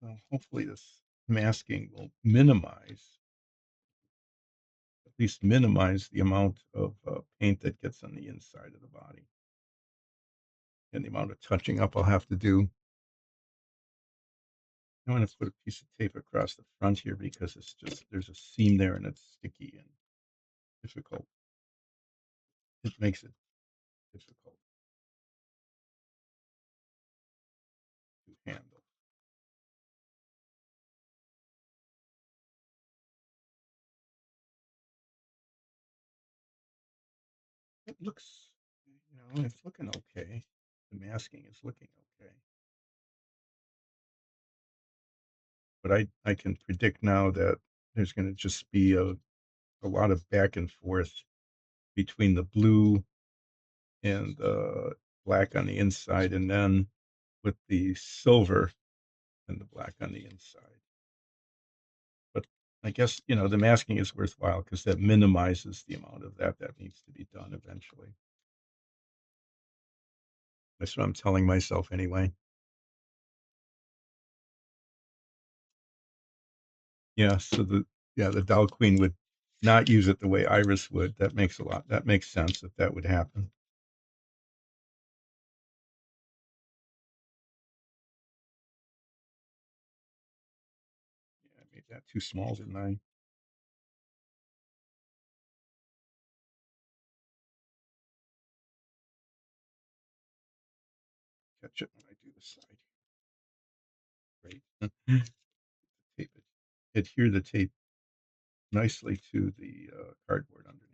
Well, hopefully this masking will minimize, at least minimize the amount of paint that gets on the inside of the body and the amount of touching up I'll have to do. I want to put a piece of tape across the front here because it's just, there's a seam there and it's sticky and difficult. It makes it difficult to handle. It looks, it's looking okay. The masking is looking okay. But I can predict now that there's going to just be a lot of back and forth between the blue and the black on the inside, and then with the silver and the black on the inside. But I guess, the masking is worthwhile because that minimizes the amount of that needs to be done eventually. That's what I'm telling myself anyway. Yeah, so the Dow Queen would not use it the way Iris would. That makes sense that that would happen. Yeah, I made that too small, didn't I? Catch it when I do the side. Great. Tape it. Adhere the tape nicely to the cardboard underneath.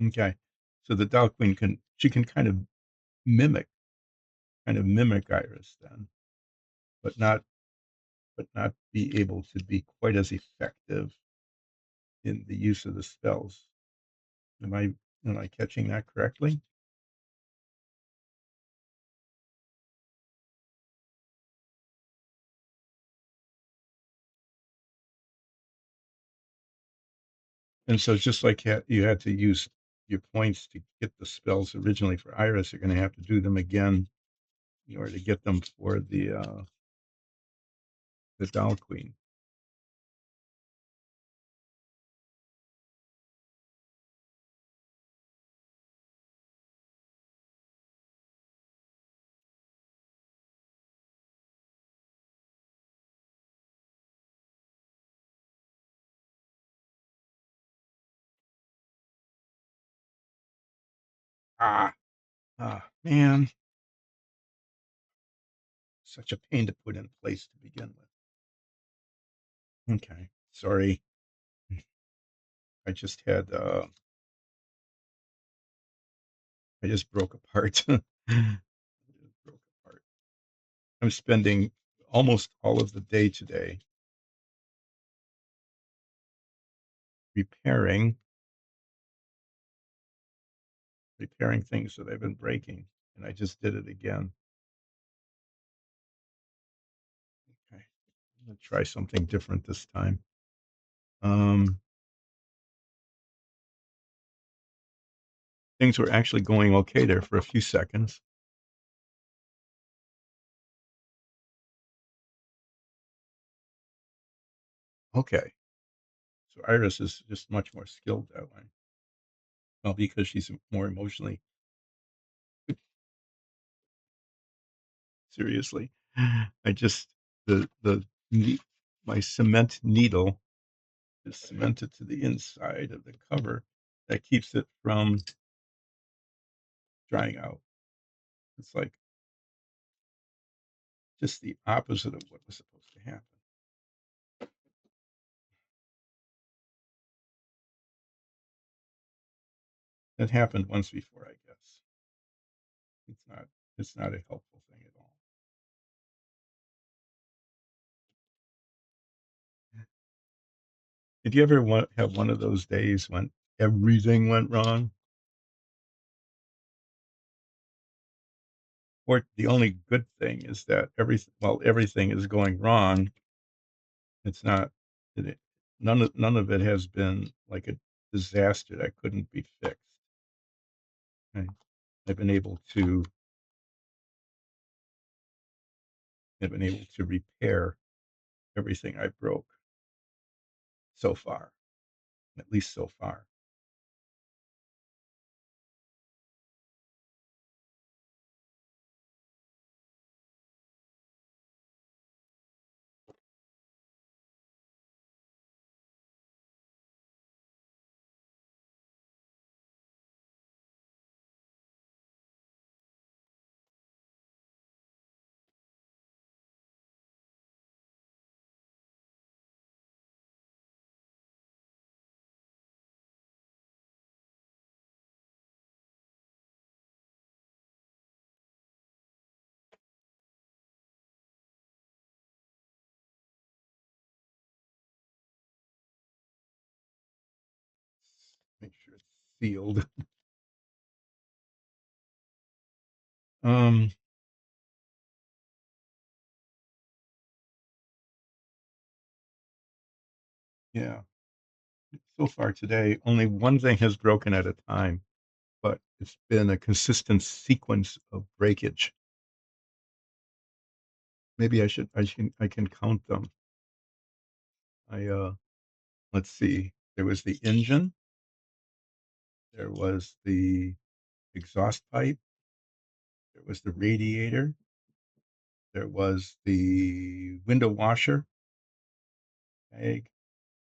Okay. So the Dow Queen she can mimic, kind of mimic Iris then, but not be able to be quite as effective in the use of the spells. Am I catching that correctly? And so just like you had to use your points to get the spells originally for Iris, you're going to have to do them again in order to get them for the Dow Queen. Ah, man, such a pain to put in place to begin with. Okay, sorry. I just had I just broke apart. I just broke apart. I'm spending almost all of the day today repairing repairing things that I've been breaking, and I just did it again. Okay, I'm gonna try something different this time. Um, Things were actually going okay there for a few seconds. Okay. So Iris is just much more skilled that way. Well, because she's more emotionally seriously. I just the nee my cement needle is cemented to the inside of the cover that keeps it from drying out. It's like just the opposite of what was supposed to happen. That happened once before, I guess. It's not it's not a helpful thing at all. Did you ever have one of those days when everything went wrong? Or the only good thing is that everything is going wrong, it's not it none of it has been like a disaster that couldn't be fixed. I I've been able to have been able to repair everything I broke so far, at least so far. Make sure it's sealed. Um, yeah, so far today, only one thing has broken at a time, but it's been a consistent sequence of breakage. Maybe I can count them. I let's see. There was the engine, there was the exhaust pipe, there was the radiator, there was the window washer bag,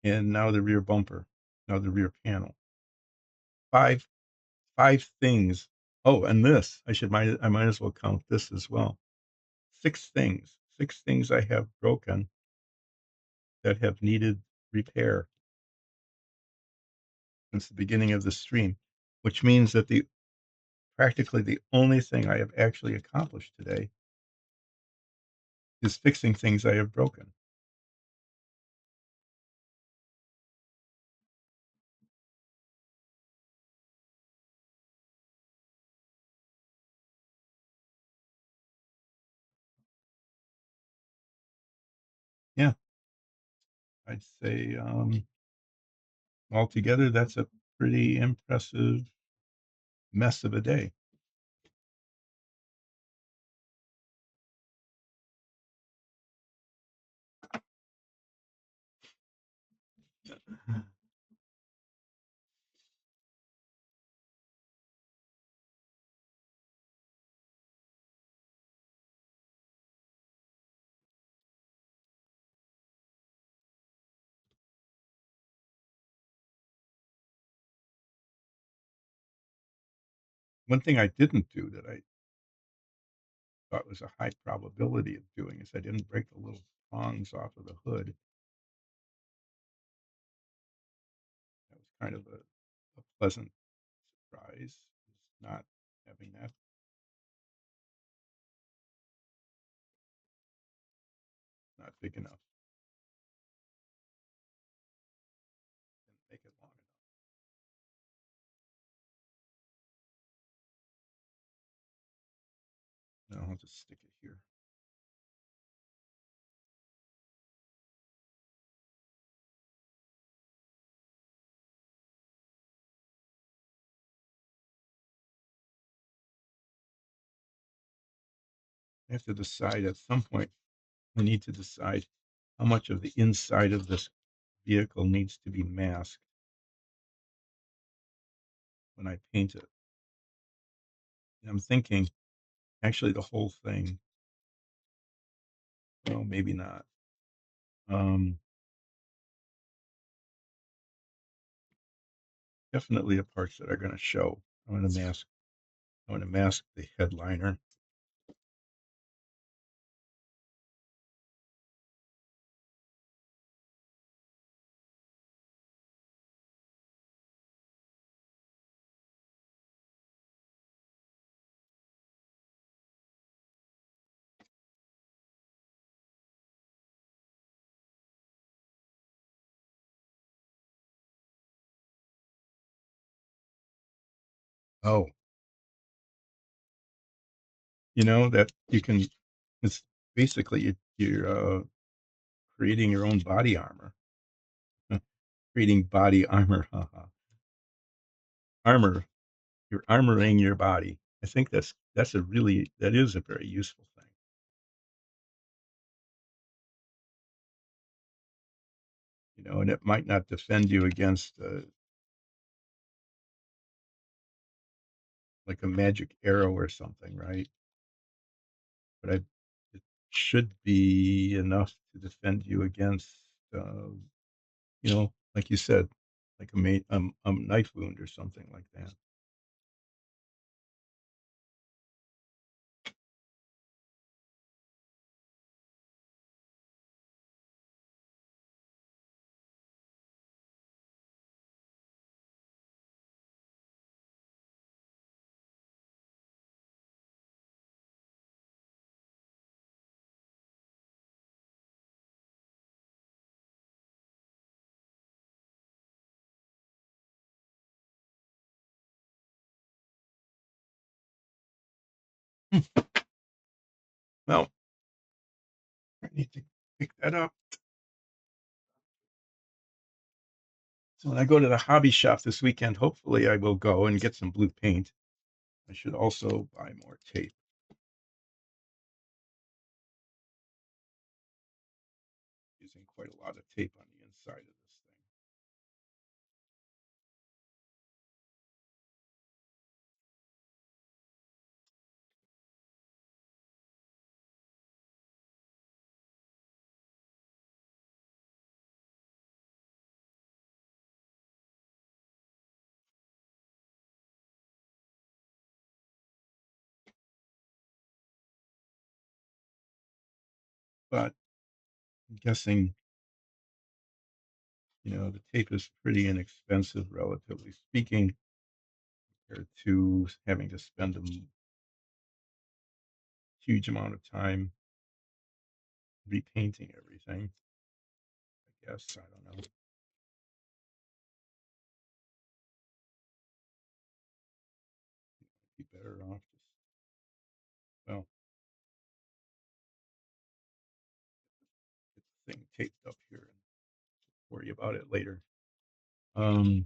and now the rear bumper, now the rear panel. Five five things. Oh, and this I might as well count this as well. Six things I have broken that have needed repair since the beginning of the stream, which means that the practically the only thing I have actually accomplished today is fixing things I have broken. Yeah, I'd say altogether that's a pretty impressive mess of a day. One thing I didn't do that I thought was a high probability of doing is I didn't break the little prongs off of the hood. That was kind of a pleasant surprise, is not having that, not big enough, didn't make it long enough. No, I'll just stick it here. I have to decide at some point, I need to decide how much of the inside of this vehicle needs to be masked when I paint it. And I'm thinking, actually, the whole thing. Well, maybe not. Um, Definitely the parts that are going to show. I'm going to mask. I'm going to mask the headliner. Oh, that you can. It's basically you're creating your own body armor. Creating body armor. Armor. You're armoring your body. I think that is a very useful thing. And it might not defend you against like a magic arrow or something, right? But it should be enough to defend you against, like you said, like a knife wound or something like that. Well, I need to pick that up. So when I go to the hobby shop this weekend, hopefully I will go and get some blue paint. I should also buy more tape. Using quite a lot of tape on the inside of this thing. But I'm guessing, the tape is pretty inexpensive, relatively speaking, compared to having to spend a huge amount of time repainting everything. I guess I don't know. Be better off just well get the thing taped up here and worry about it later. Um,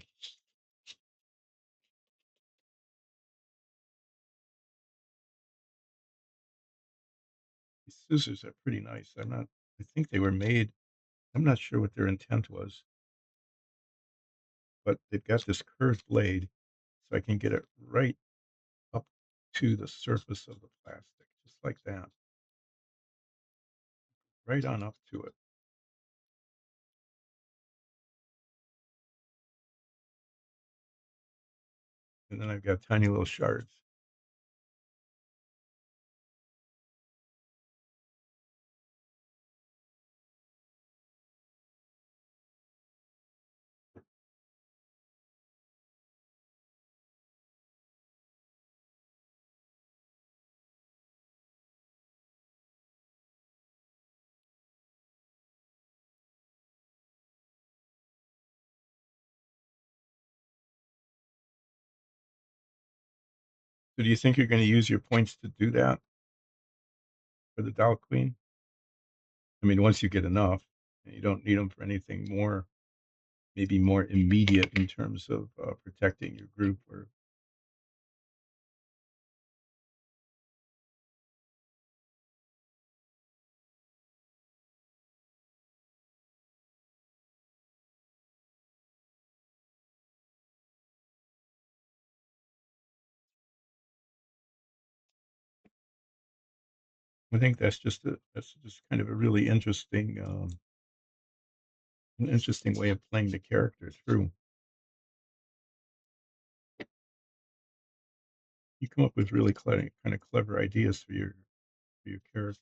these scissors are pretty nice. I think they were made. I'm not sure what their intent was, but they've got this curved blade, so I can get it right up to the surface of the plastic, just like that, right on up to it. And then I've got tiny little shards. So do you think you're going to use your points to do that for the Dow Queen? I mean, once you get enough, and you don't need them for anything more, maybe more immediate in terms of protecting your group or I think that's just kind of a really interesting, an interesting way of playing the character through. You come up with really kind of clever ideas for your character.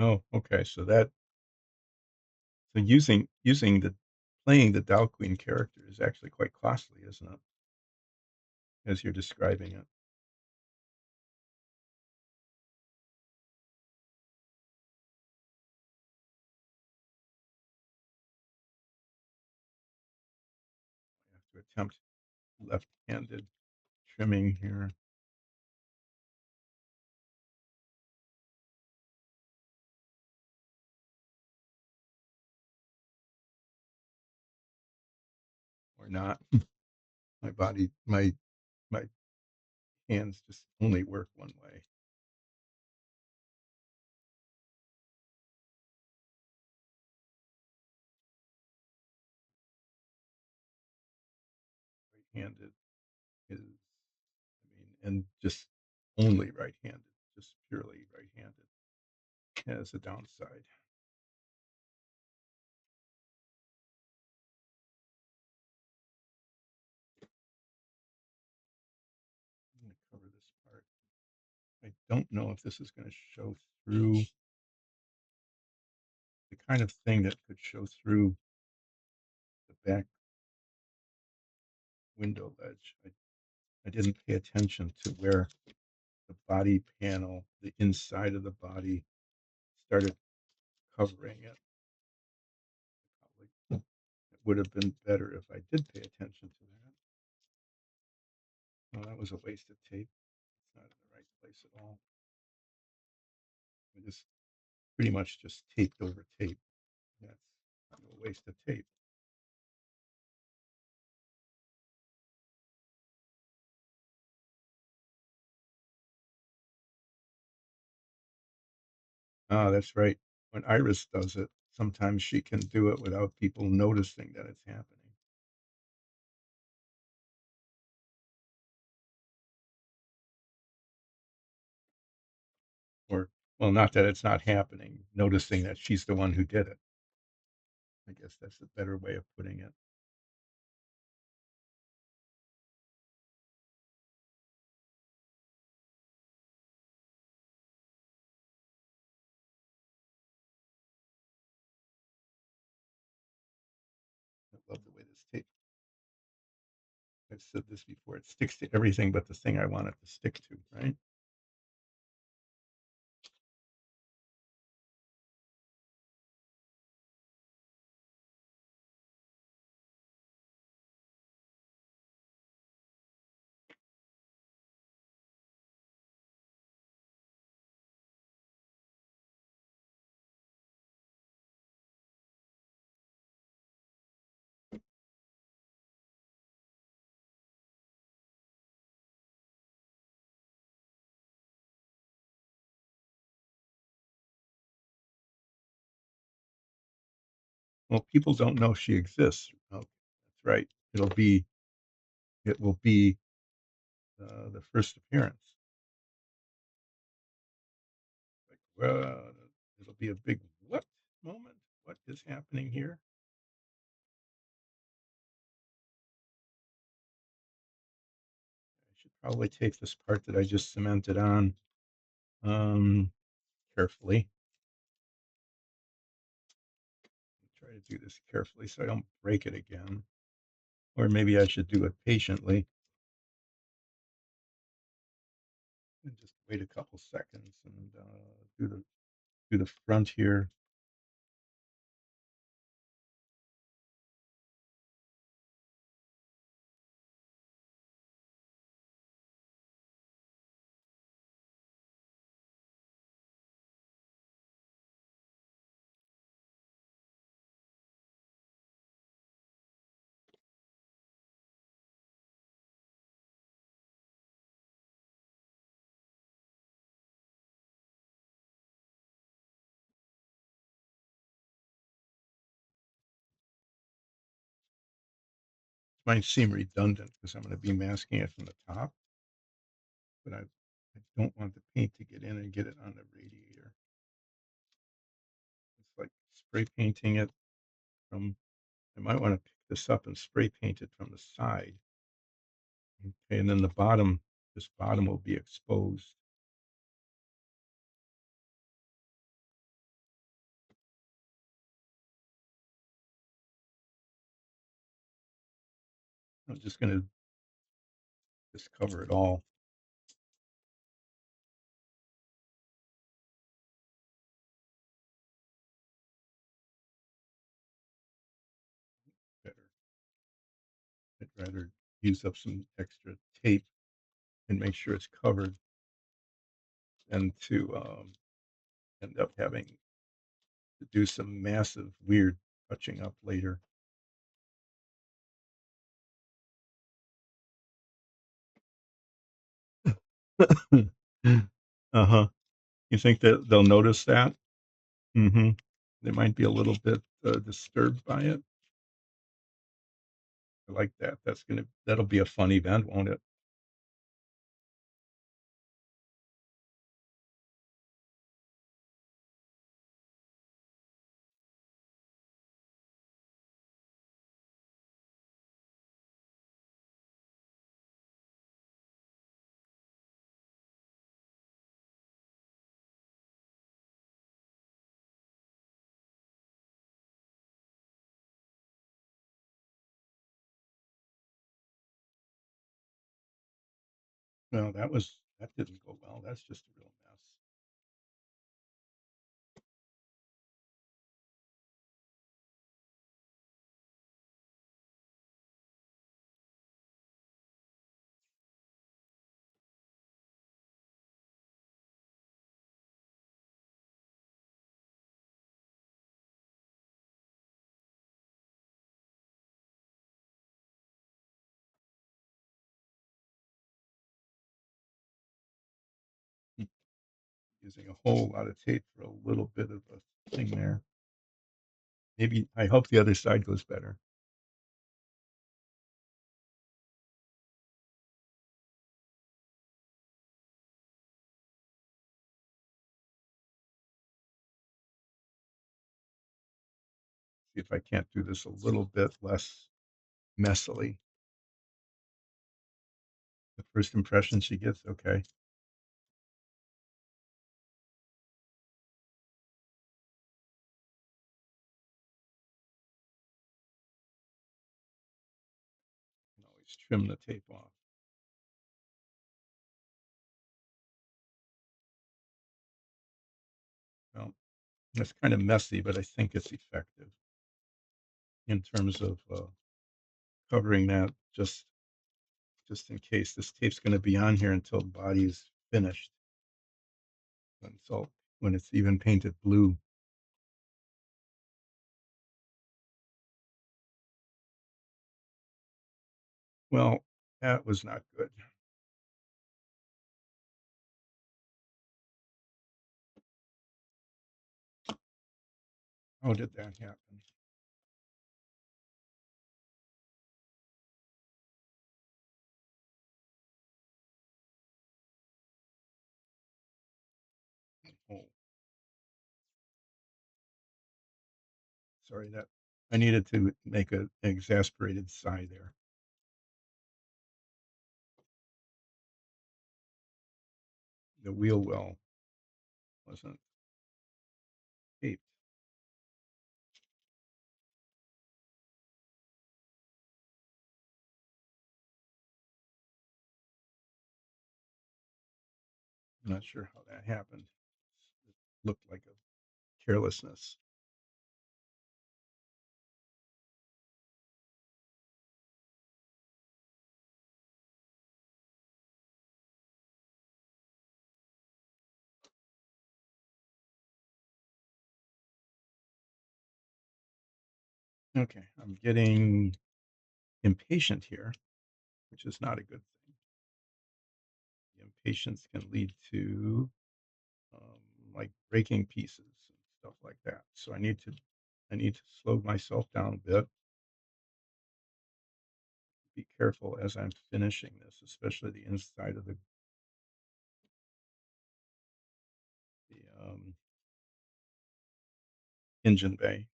Oh, okay. So using the playing the Queen character is actually quite costly, isn't it? As you're describing it. I have to attempt left-handed trimming here, or not. My hands just only work one way. Right-handed is, I mean, and just only right-handed, just purely right-handed has a downside. I'm going to cover this part. I don't know if this is going to show through the kind of thing that could show through the back window ledge. I didn't pay attention to where the body panel, the inside of the body, started covering it. Probably it would have been better if I did pay attention to that. Well, that was a waste of tape. It's not in the right place at all. I just pretty much just taped over tape. That's kind of a waste of tape. Ah, that's right. When Iris does it, sometimes she can do it without people noticing that it's happening. Or, well, not that it's not happening, noticing that she's the one who did it. I guess that's a better way of putting it. I love the way this tape, I've said this before, it sticks to everything but the thing I want it to stick to, right? Well, people don't know she exists. Oh, that's right. It will be the first appearance. Like, well, it'll be a big what moment? What is happening here? I should probably take this part that I just cemented on um, carefully. Try to do this carefully so I don't break it again. Or maybe I should do it patiently and just wait a couple seconds and do the front here. It might seem redundant because I'm going to be masking it from the top, but I don't want the paint to get in and get it on the radiator. It's like spray painting it from, I might want to pick this up and spray paint it from the side. Okay, and then the bottom, this bottom will be exposed. I'm just going to just cover it all better. I'd rather use up some extra tape and make sure it's covered than to end up having to do some massive weird touching up later. Uh-huh. You think that they'll notice that? Mhm. They might be a little bit, disturbed by it. I like that. That'll be a fun event, won't it? Well, that didn't go well. That's just a real mess. Using a whole lot of tape for a little bit of a thing there. Maybe I hope the other side goes better. See if I can't do this a little bit less messily. The first impression she gets, okay. You can always trim the tape off. Well, it's kind of messy, but I think it's effective in terms of covering that just in case this tape's going to be on here until the body is finished. When it's even painted blue. Well, that was not good. How did that happen? Oh, sorry that I needed to make an exasperated sigh there. the wheel well wasn't taped. I'm not sure how that happened. It looked like a carelessness. Okay, I'm getting impatient here, which is not a good thing. The impatience can lead to like breaking pieces and stuff like that. So I need to slow myself down a bit, be careful as I'm finishing this, especially the inside of the engine bay.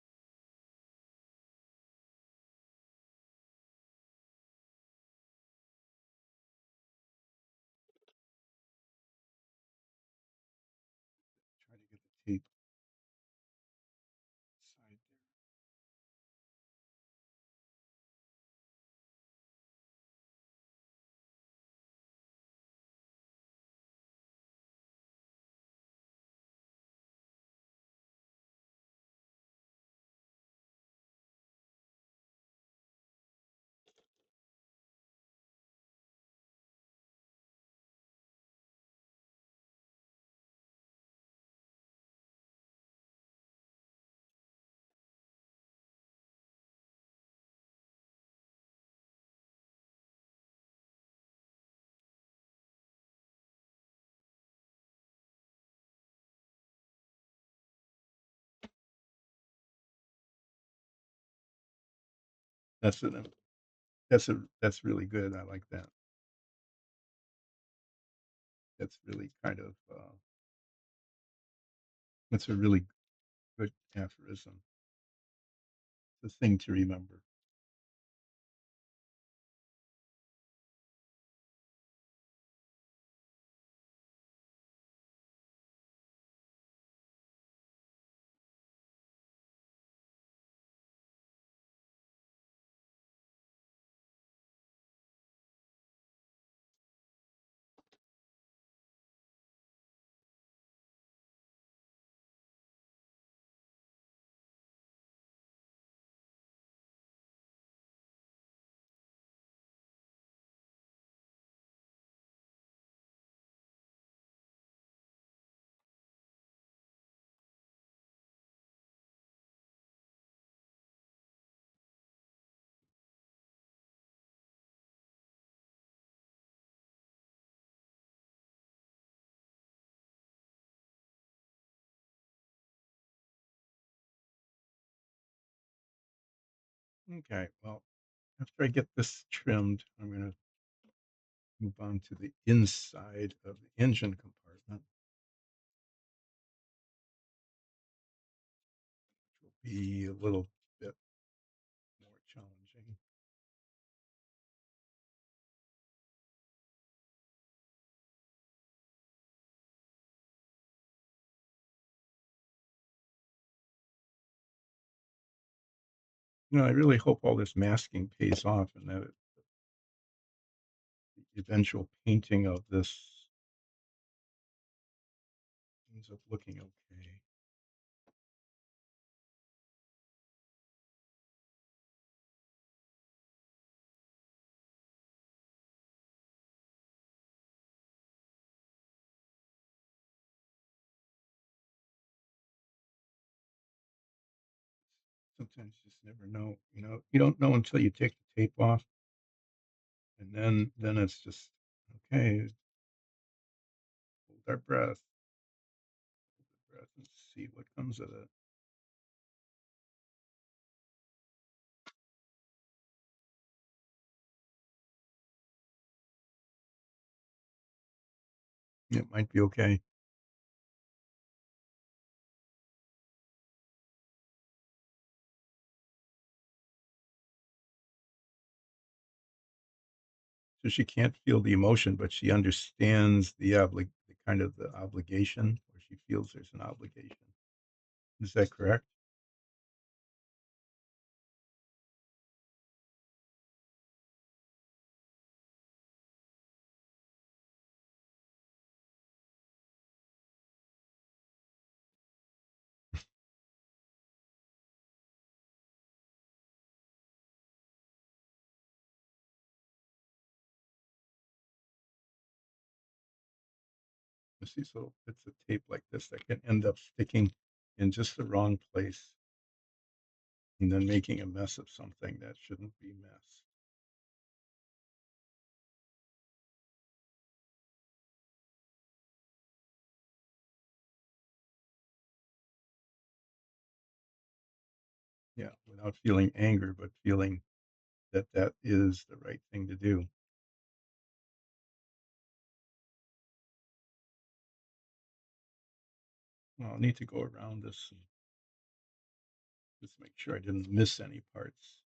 Try to get the tape side there. That's an that's really good. I like that. That's really kind of that's a really good aphorism. It's a thing to remember. Okay, well, after I get this trimmed, I'm going to move on to the inside of the engine compartment, which will be a little bit more challenging. I really hope all this masking pays off and that the eventual painting of this ends up looking okay. Sometimes you just never know. You don't know until you take the tape off, and then it's just okay. Hold our breath, hold our breath, and see what comes of it. It might be okay. So she can't feel the emotion, but she understands the kind of the obligation, or she feels there's an obligation. Is that correct? There's these little bits of tape like this that can end up sticking in just the wrong place and then making a mess of something that shouldn't be messed. Yeah, without feeling anger, but feeling that that is the right thing to do. Well, I'll need to go around this and just make sure I didn't miss any parts.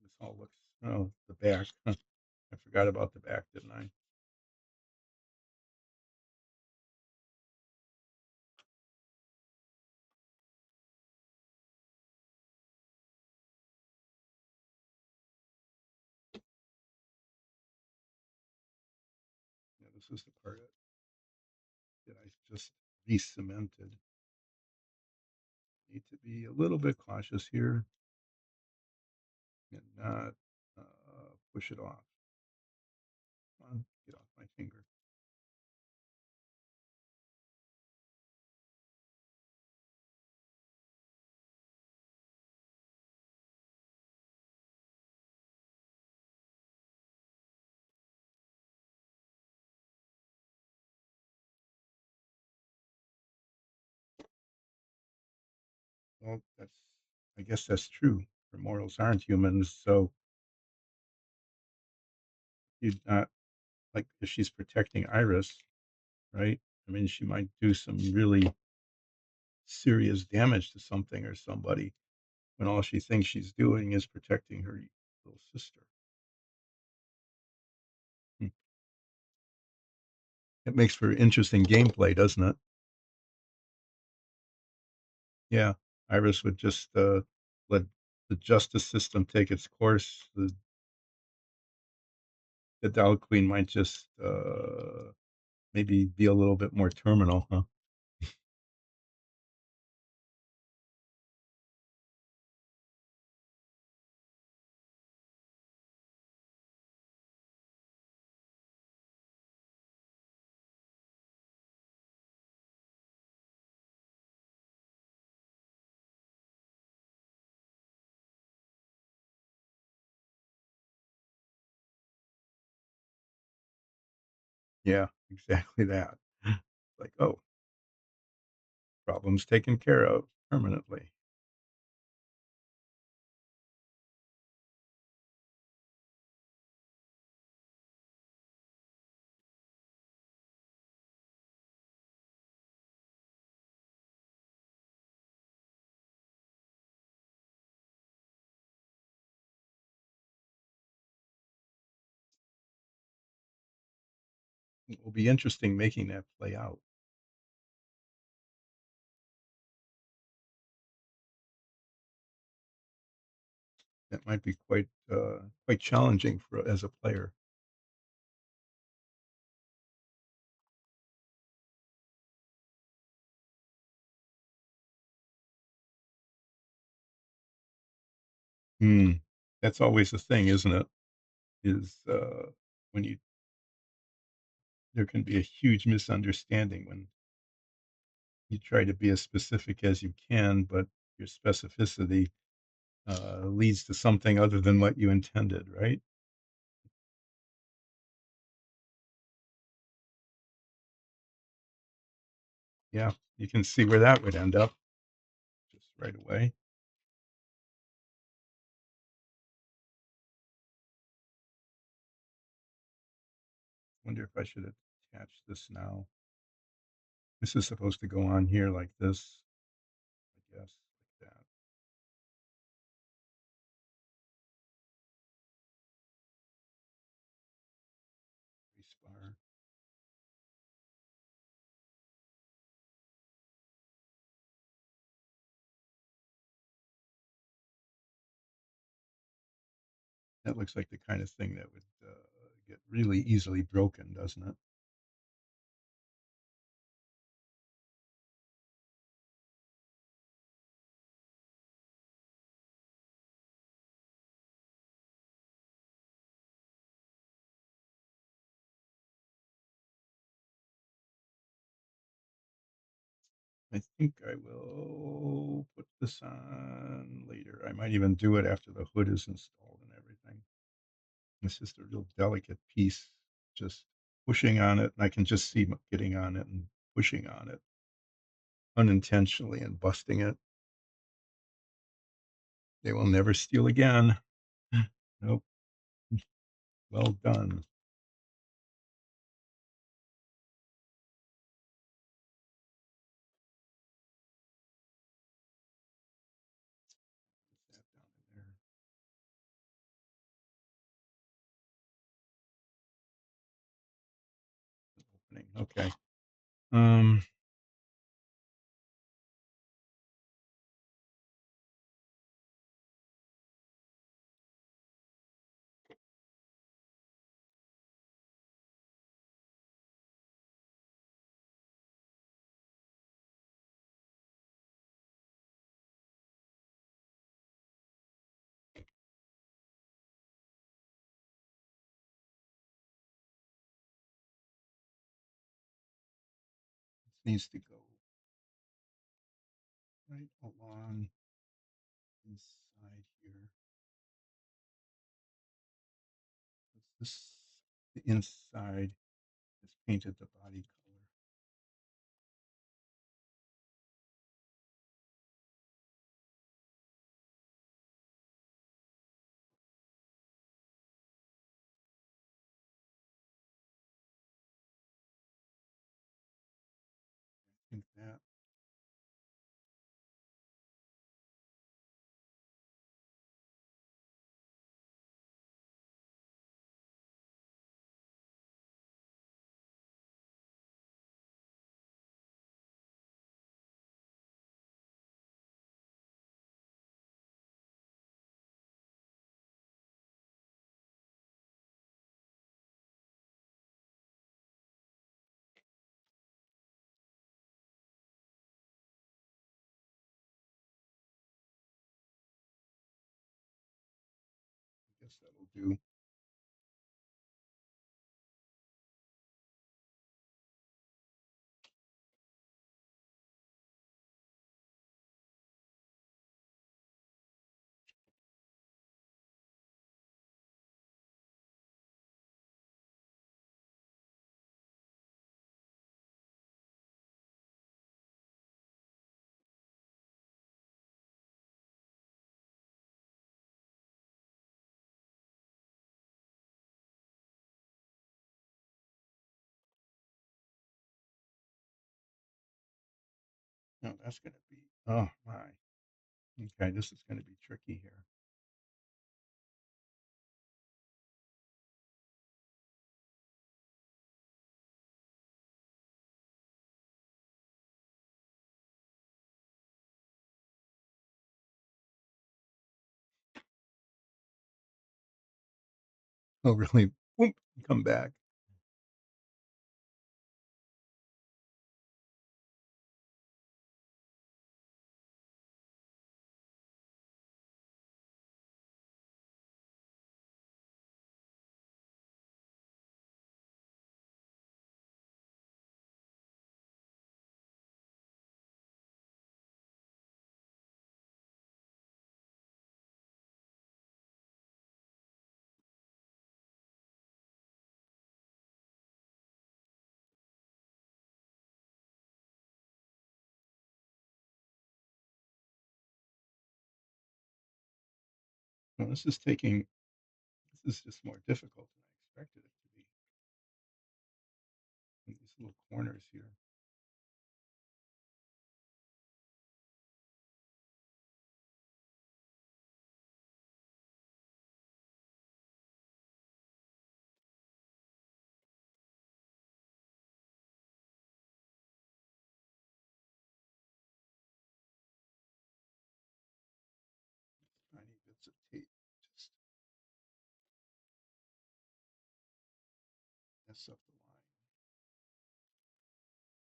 This all looks, oh, the back. I forgot about the back, didn't I? Yeah, this is the part that I just re-cemented. Need to be a little bit cautious here and not push it off. Come on, get off my finger. Well, I guess that's true. Her mortals aren't humans, so you'd not like if she's protecting Iris, right? I mean, she might do some really serious damage to something or somebody when all she thinks she's doing is protecting her little sister. Hmm. It makes for interesting gameplay, doesn't it? Yeah, Iris would just let the justice system take its course. The Dow Queen might just maybe be a little bit more terminal, huh? Yeah, exactly that. Like, oh, problem's taken care of permanently. It will be interesting making that play out. That might be quite challenging for as a player. Hmm. That's always the thing, isn't it? Is when you there can be a huge misunderstanding when you try to be as specific as you can, but your specificity leads to something other than what you intended, right? Yeah, you can see where that would end up just right away. Wonder if I should attach this now. This is supposed to go on here like this, I guess, like that. Space bar. That looks like the kind of thing that would get really easily broken, doesn't it? I think I will put this on later. I might even do it after the hood is installed and everything. It's just a real delicate piece, just pushing on it, and I can just see getting on it and pushing on it unintentionally and busting it. They will never steal again. Nope. Well done. Put that down in there. Opening. Okay. Um, this needs to go right along inside here. This the inside is painted the body color. I think that I guess that'll do. No, that's going to be, oh my. Okay, this is going to be tricky here. Oh, really? Whoop, come back. Well, this is just more difficult than I expected it to be. And these little corners here. Tiny bits of tape. Just mess up the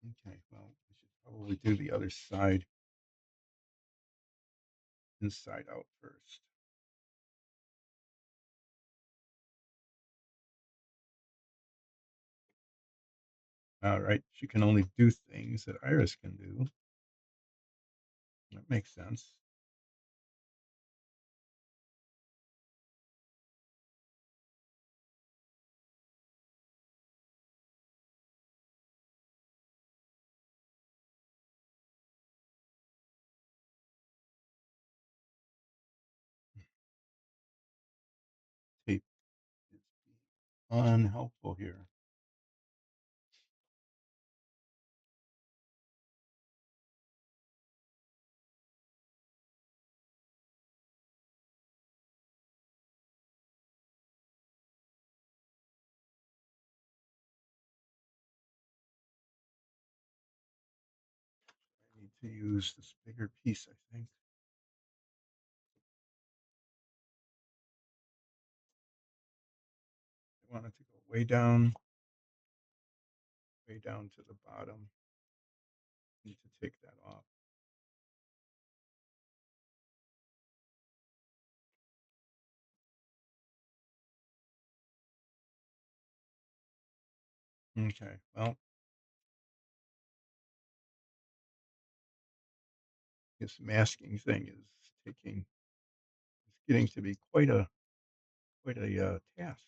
line. Okay, well, I should probably do the other side inside out first. All right, she can only do things that Iris can do. That makes sense. Tape is being unhelpful here. I need to use this bigger piece, I think. I want it to go way down to the bottom. Need to take that off. Okay, well, this masking thing is getting to be quite a task.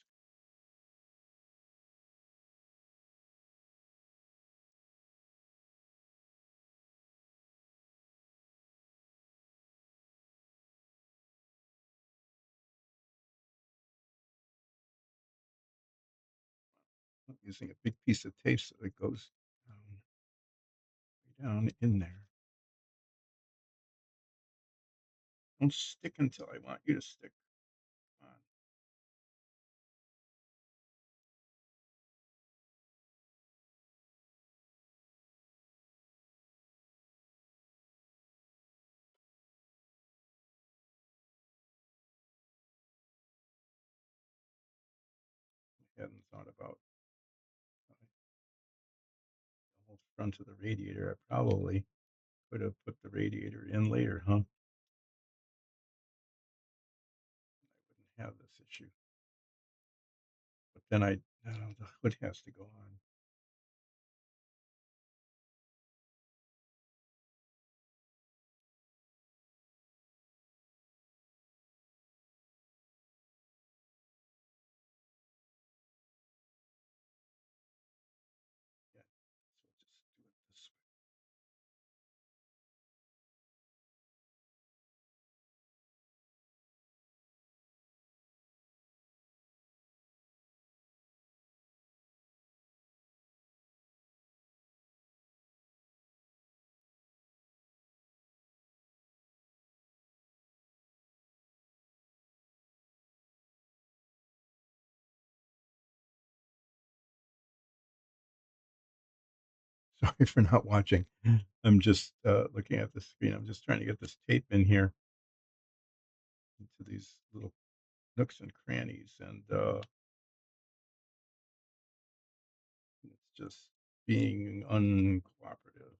I'm using a big piece of tape so it goes down in there. Don't stick until I want you to stick. Come on. I hadn't thought about the whole front of the radiator. I probably could have put the radiator in later, huh? I wouldn't have this issue. But then the hood has to go on. Yeah, so just do it this way. Sorry for not watching. I'm just looking at the screen. I'm just trying to get this tape in here into these little nooks and crannies, and it's just being uncooperative.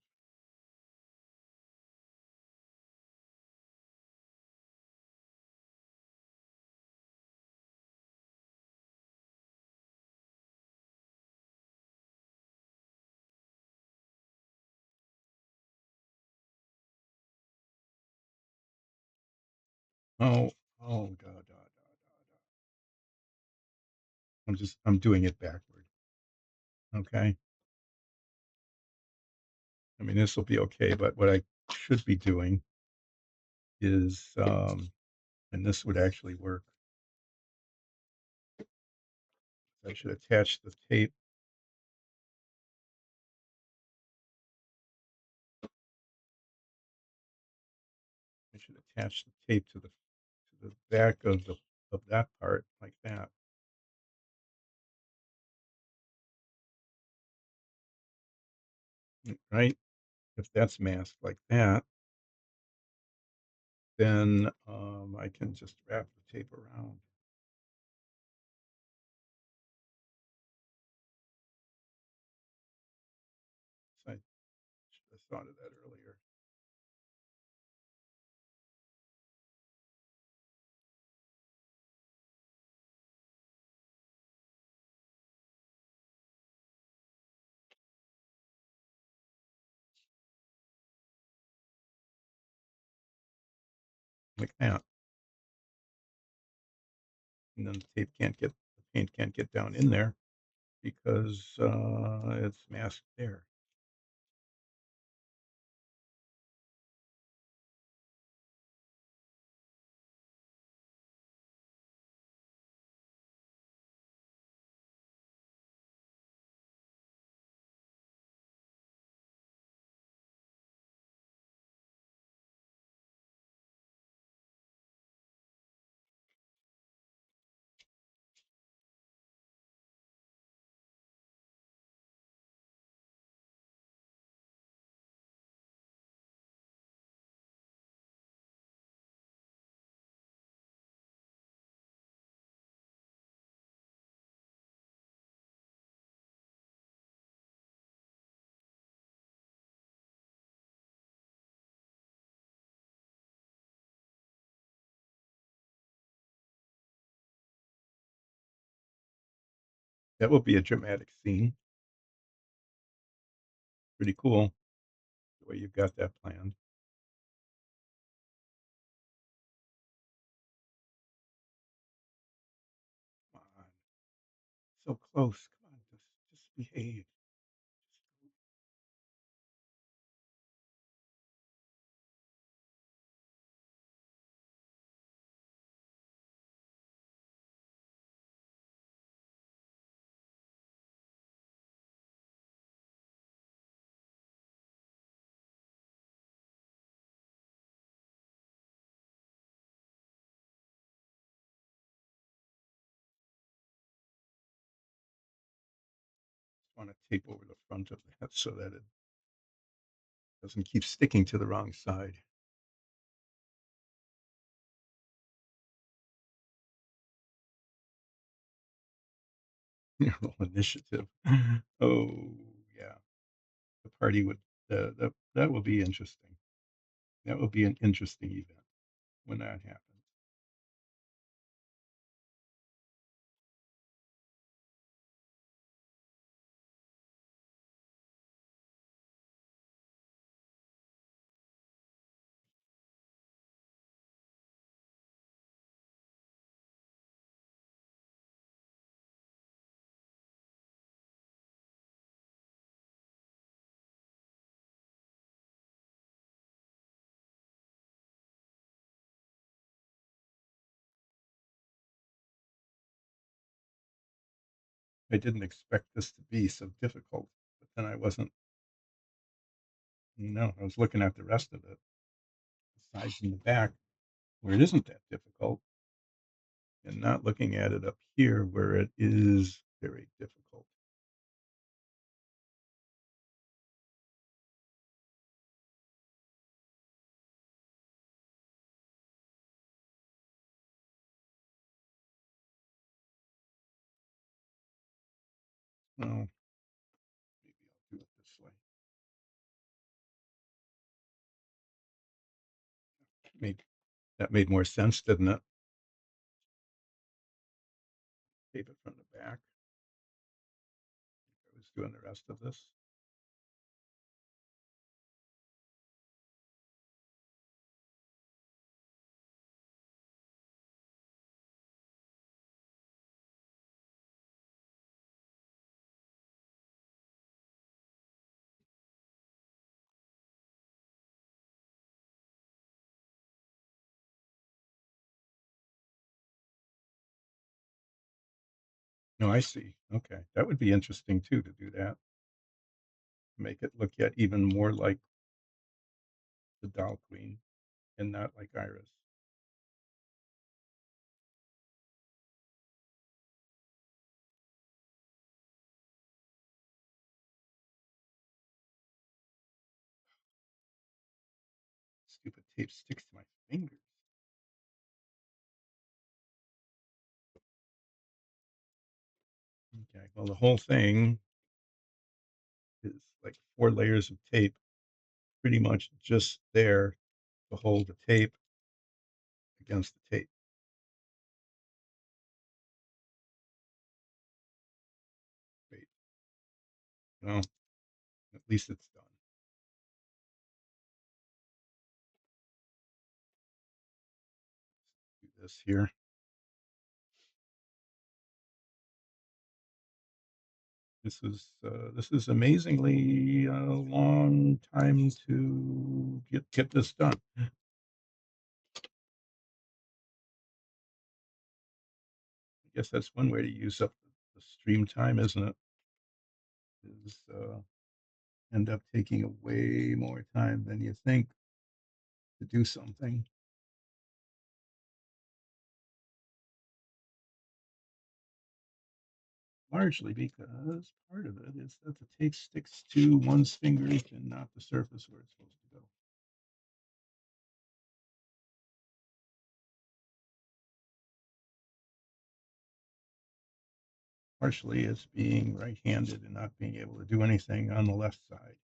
Oh, oh, da. I'm doing it backward. Okay. I mean, this will be okay, but what I should be doing is, and this would actually work. I should attach the tape. I should attach the tape to the back of that part like that, right? If that's masked like that, then I can just wrap the tape around. thought of that earlier. Like that. And then the paint can't get down in there because, it's masked there. That will be a dramatic scene. Pretty cool the way you've got that planned. Come on. So close. Come on, just behave. Just wanna tape over the front of that so that it doesn't keep sticking to the wrong side. Your little initiative. Oh, yeah. The party would that will be interesting. That will be an interesting event when that happens. I didn't expect this to be so difficult, but then I wasn't no, I was looking at the rest of it, the sides and the back, where it isn't that difficult, and not looking at it up here where it is very difficult. Well, maybe I'll do it this way. Made that made more sense, didn't it? Tape it from the back. I was doing the rest of this. No, I see. Okay. That would be interesting too to do that. Make it look yet even more like the doll queen and not like Iris. Stupid tape sticks to my fingers. Okay. Well, the whole thing is like 4 layers of tape pretty much just there to hold the tape against the tape. Wait, well, at least it's done. Do this here. This is amazingly long time to get this done. I guess that's one way to use up the stream time, isn't it? Is end up taking way more time than you think to do something. Largely because part of it is that the tape sticks to one's fingers and not the surface where it's supposed to go. Partially it's being right-handed and not being able to do anything on the left side.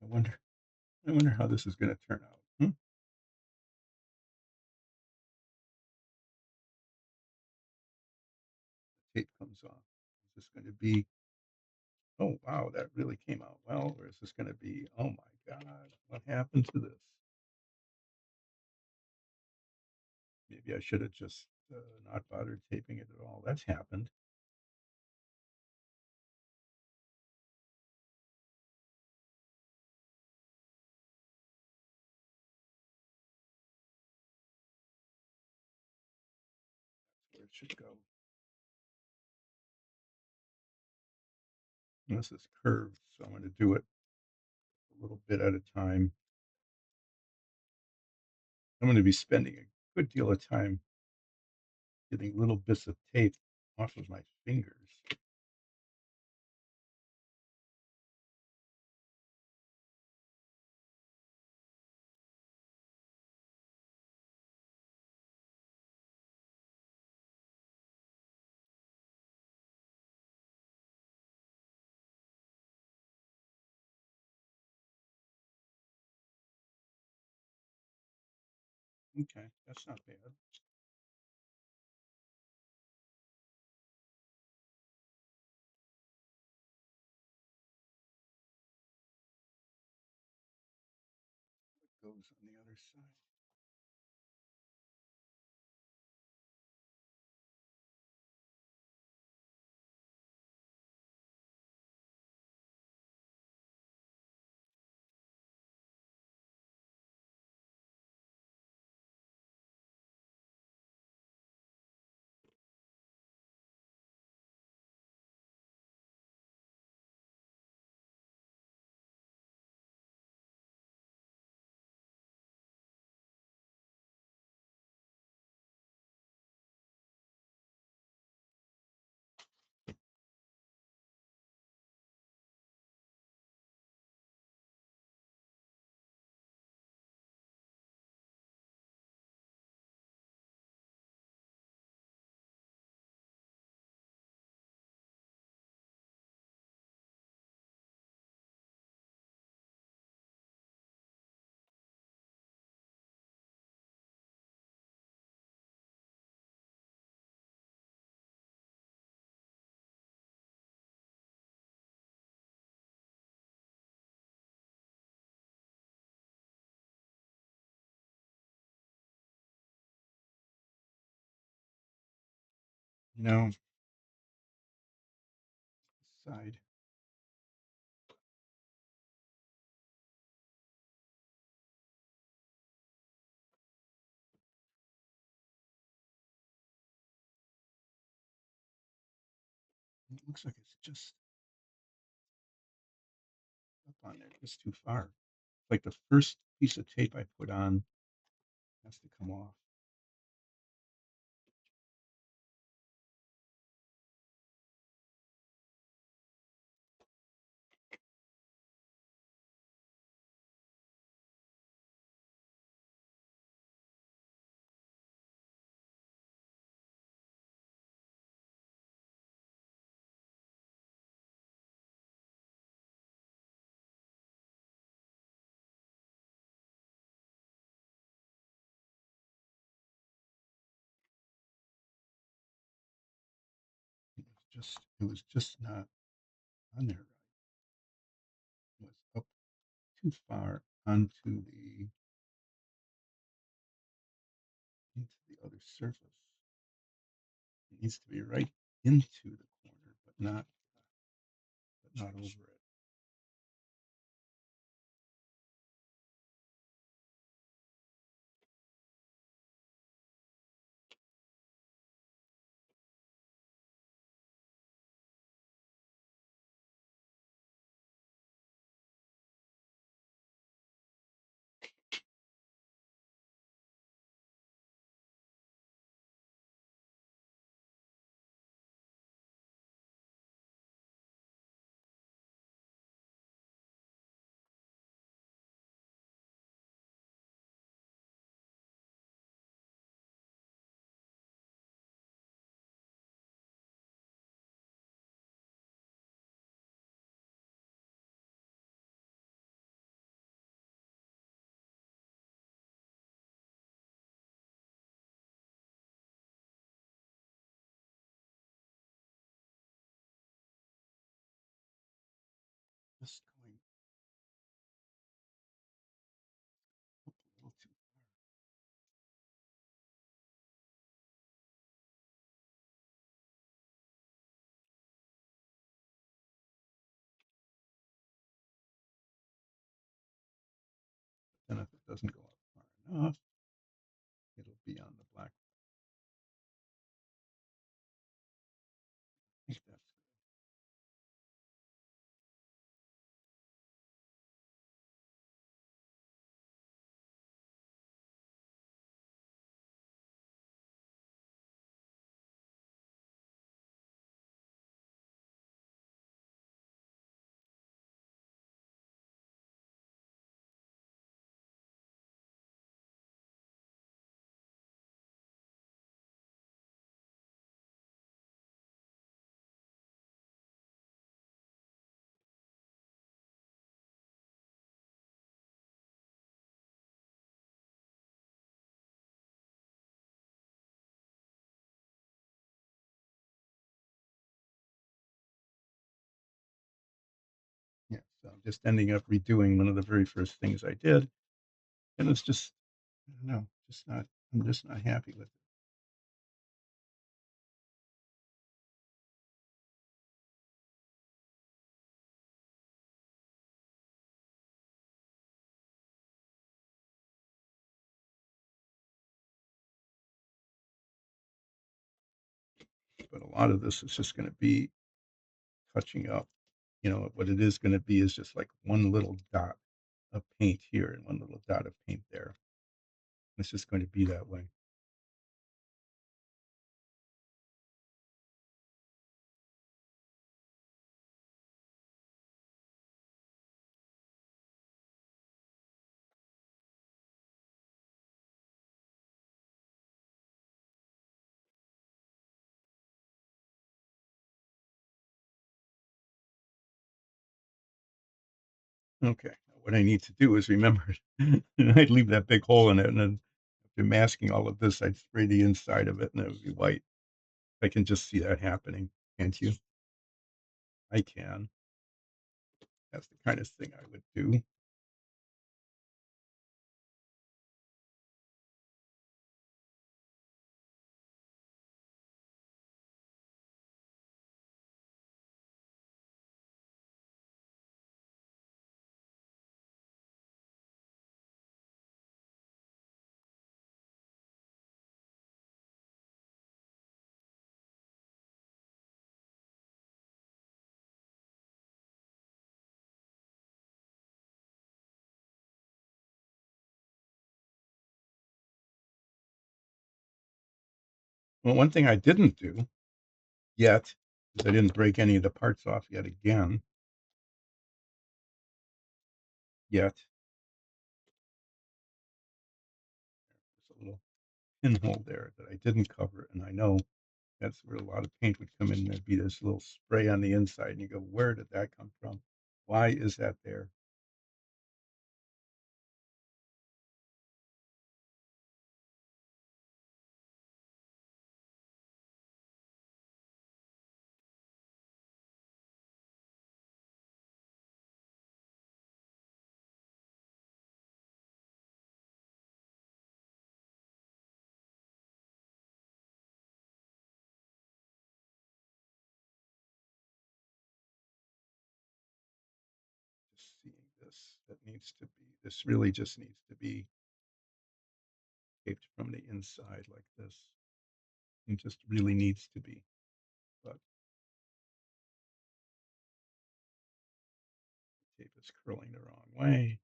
I wonder I wonder how this is going to turn out. The tape comes off. Is this going to be, oh wow, that really came out well, or is this going to be, oh my God, what happened to this? Maybe I should have just not bothered taping it at all. That's happened. That's where it should go. And this is curved, so I'm going to do it a little bit at a time. I'm going to be spending a good deal of time getting little bits of tape off of my fingers. Okay, that's not bad. What goes on the other side? You know, side. It looks like it's just up on there just too far. Like the first piece of tape I put on has to come off. It was just not on there right. It was up too far into the other surface. It needs to be right into the corner, but not over it. Just going up a little too far. Then if it doesn't go up far enough, it'll be on the black. I think that's Yeah, so I'm just ending up redoing one of the very first things I did, and it's just, I don't know, just not. I'm just not happy with it. But a lot of this is just going to be touching up. What it is going to be is just like one little dot of paint here and one little dot of paint there. It's just going to be that way. Okay. What I need to do is remember, I'd leave that big hole in it, and then after masking all of this, I'd spray the inside of it, and it would be white. I can just see that happening, can't you? I can. That's the kind of thing I would do. Well, one thing I didn't do yet is I didn't break any of the parts off yet again, yet. There's a little pinhole there that I didn't cover, and I know that's where a lot of paint would come in. There'd be this little spray on the inside, and you go, "Where did that come from? Why is that there?" Just seeing this, that needs to be, this really just needs to be taped from the inside like this. It just really needs to be, but the tape is curling the wrong way.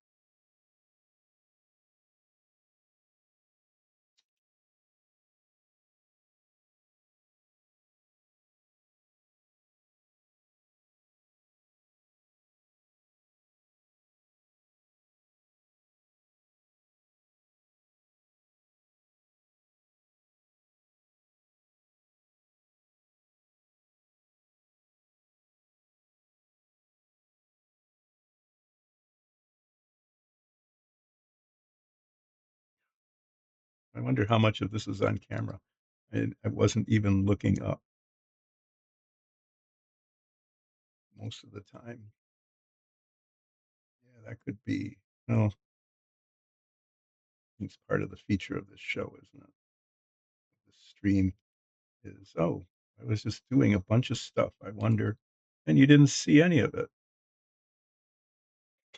I wonder how much of this is on camera. And I wasn't even looking up most of the time. Yeah, that could be. Well, it's part of the feature of this show, isn't it? The stream is, oh, I was just doing a bunch of stuff. I wonder, and you didn't see any of it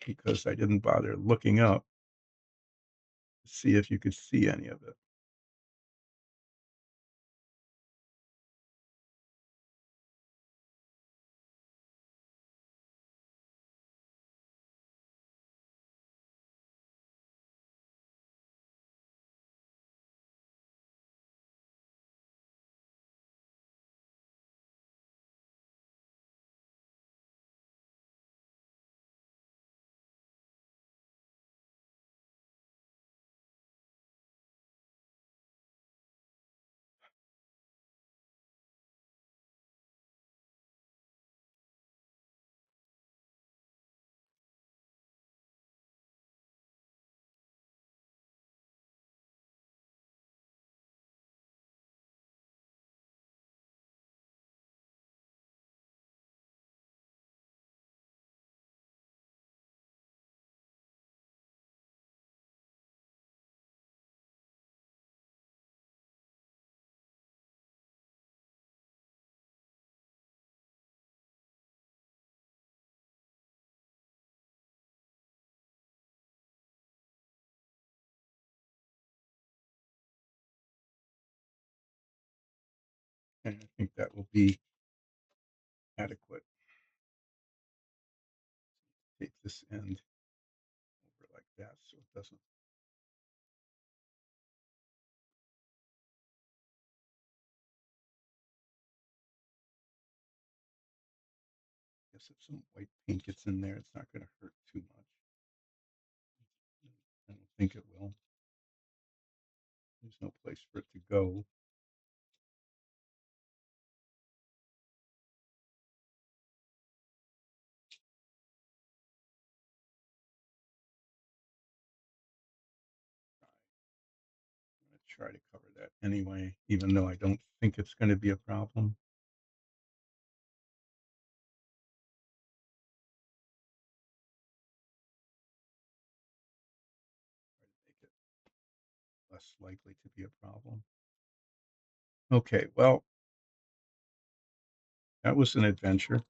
because I didn't bother looking up to see if you could see any of it. And I think that will be adequate. Take this end over like that so it doesn't. I guess if some white paint gets in there, it's not going to hurt too much. I don't think it will. There's no place for it to go. I'm going to try to cover that anyway, even though I don't think it's going to be a problem. Try to make it less likely to be a problem. Okay, well, that was an adventure.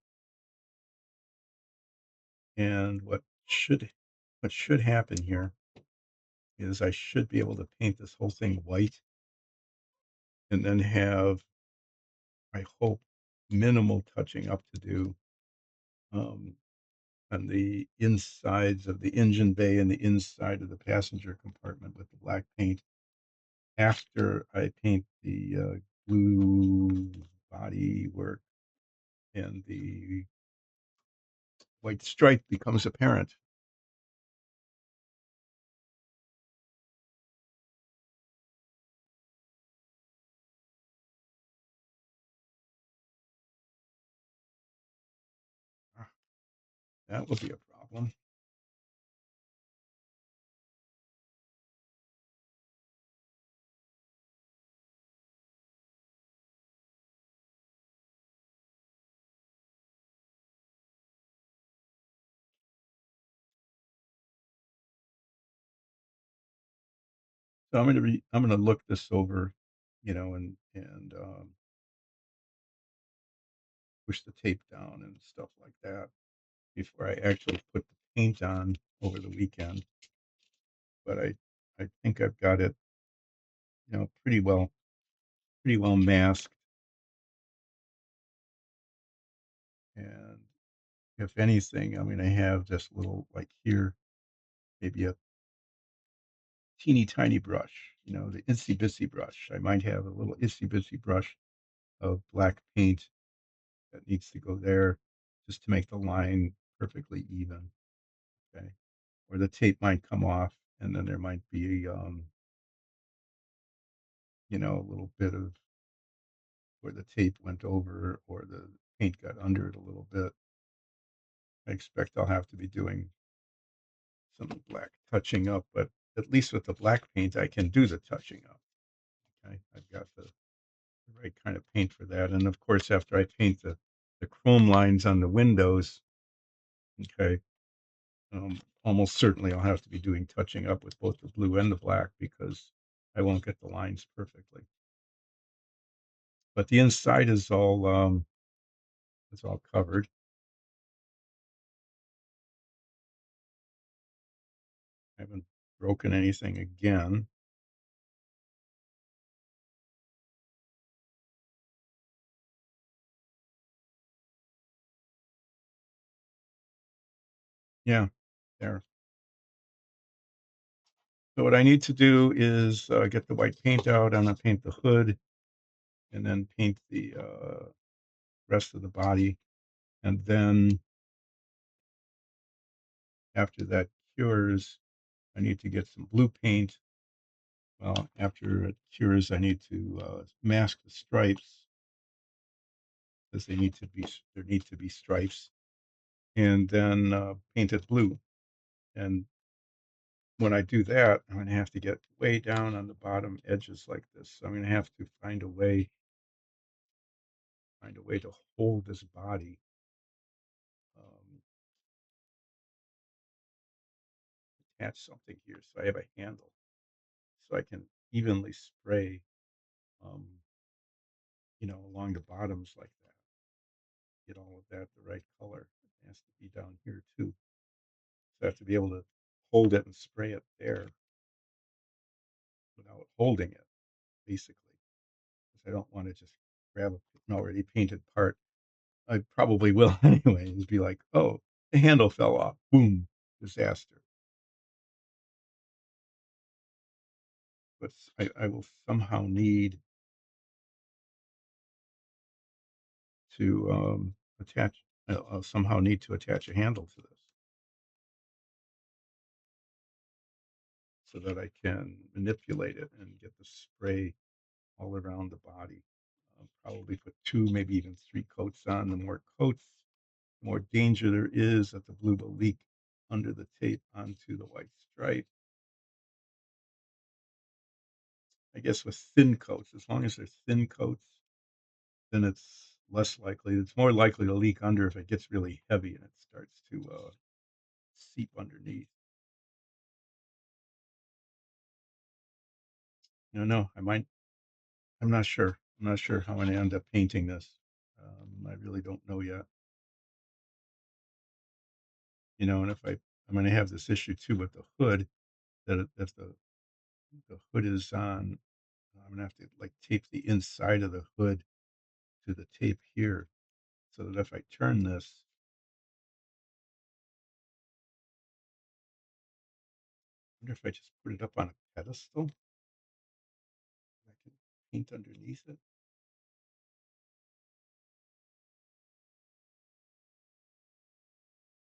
And what should happen here is I should be able to paint this whole thing white and then have, I hope, minimal touching up to do um, on the insides of the engine bay and the inside of the passenger compartment with the black paint after I paint the blue body work and the white stripe becomes apparent. Ah, that will be a problem. So I'm gonna look this over, and push the tape down and stuff like that before I actually put the paint on over the weekend. But I think I've got it, pretty well masked. And if anything, I'm gonna have this little, like here, maybe a teeny tiny brush, the itsy bitsy brush. I might have a little itsy bitsy brush of black paint that needs to go there just to make the line perfectly even. Okay. Or the tape might come off and then there might be, a little bit of where the tape went over or the paint got under it a little bit. I expect I'll have to be doing some black touching up, but at least with the black paint, I can do the touching up. Okay. I've got the right kind of paint for that. And of course, after I paint the chrome lines on the windows, okay, almost certainly I'll have to be doing touching up with both the blue and the black because I won't get the lines perfectly. But the inside is all covered. I haven't broken anything again. Yeah, there. So what I need to do is get the white paint out. I'm gonna paint the hood and then paint the rest of the body. And then after that cures, I need to get some blue paint. Well, after it cures, I need to mask the stripes because there need to be stripes, and then paint it blue. And when I do that, I'm going to have to get way down on the bottom edges like this. So I'm going to have to find a way to hold this body. Um, Attach something here so I have a handle, so I can evenly spray, um, along the bottoms like that. Get all of that the right color. It has to be down here too. So I have to be able to hold it and spray it there without holding it, basically, because I don't want to just grab an already painted part. I probably will anyway. Just be like, oh, the handle fell off. Boom, disaster. But I will somehow need to attach. I'll somehow need to attach a handle to this so that I can manipulate it and get the spray all around the body. I'll probably put two, maybe even three coats on. The more coats, the more danger there is that the blue will leak under the tape onto the white stripe. I guess with thin coats, as long as they're thin coats, then it's less likely. It's more likely to leak under if it gets really heavy and it starts to seep underneath. No, I might. I'm not sure. I'm not sure how I'm going to end up painting this. I really don't know yet. And I'm going to have this issue too with the hood. That if the hood is on, I'm going to have to like tape the inside of the hood to the tape here, so that if I turn this, I wonder if I just put it up on a pedestal, I can paint underneath it.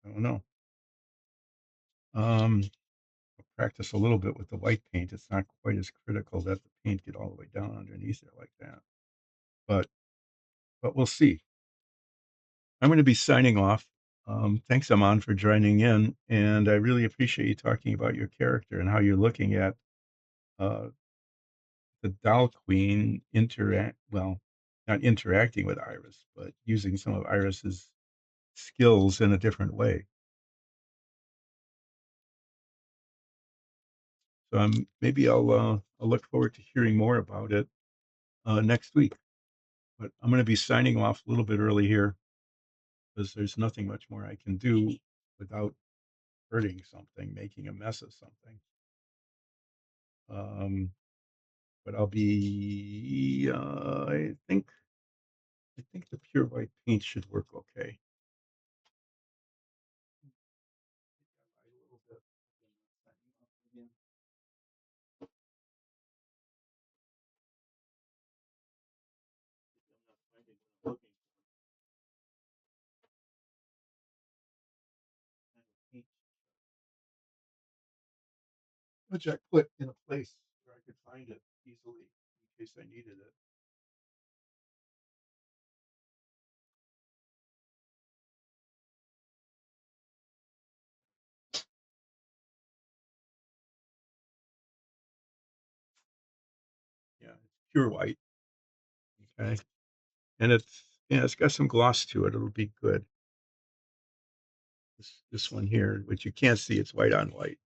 I don't know. Um, I'll practice a little bit with the white paint. It's not quite as critical that the paint get all the way down underneath it like that. But we'll see. I'm going to be signing off. Thanks, Aman, for joining in, and I really appreciate you talking about your character and how you're looking at uh, the Doll Queen not interacting with Iris, but using some of Iris's skills in a different way. So maybe I'll look forward to hearing more about it next week. But I'm going to be signing off a little bit early here because there's nothing much more I can do without hurting something, making a mess of something. Um, but I'll be, I think the pure white paint should work okay. Which I put in a place where I could find it easily in case I needed it. Yeah, it's pure white. Okay, and it's got some gloss to it. It'll be good. This one here, which you can't see, it's white on white.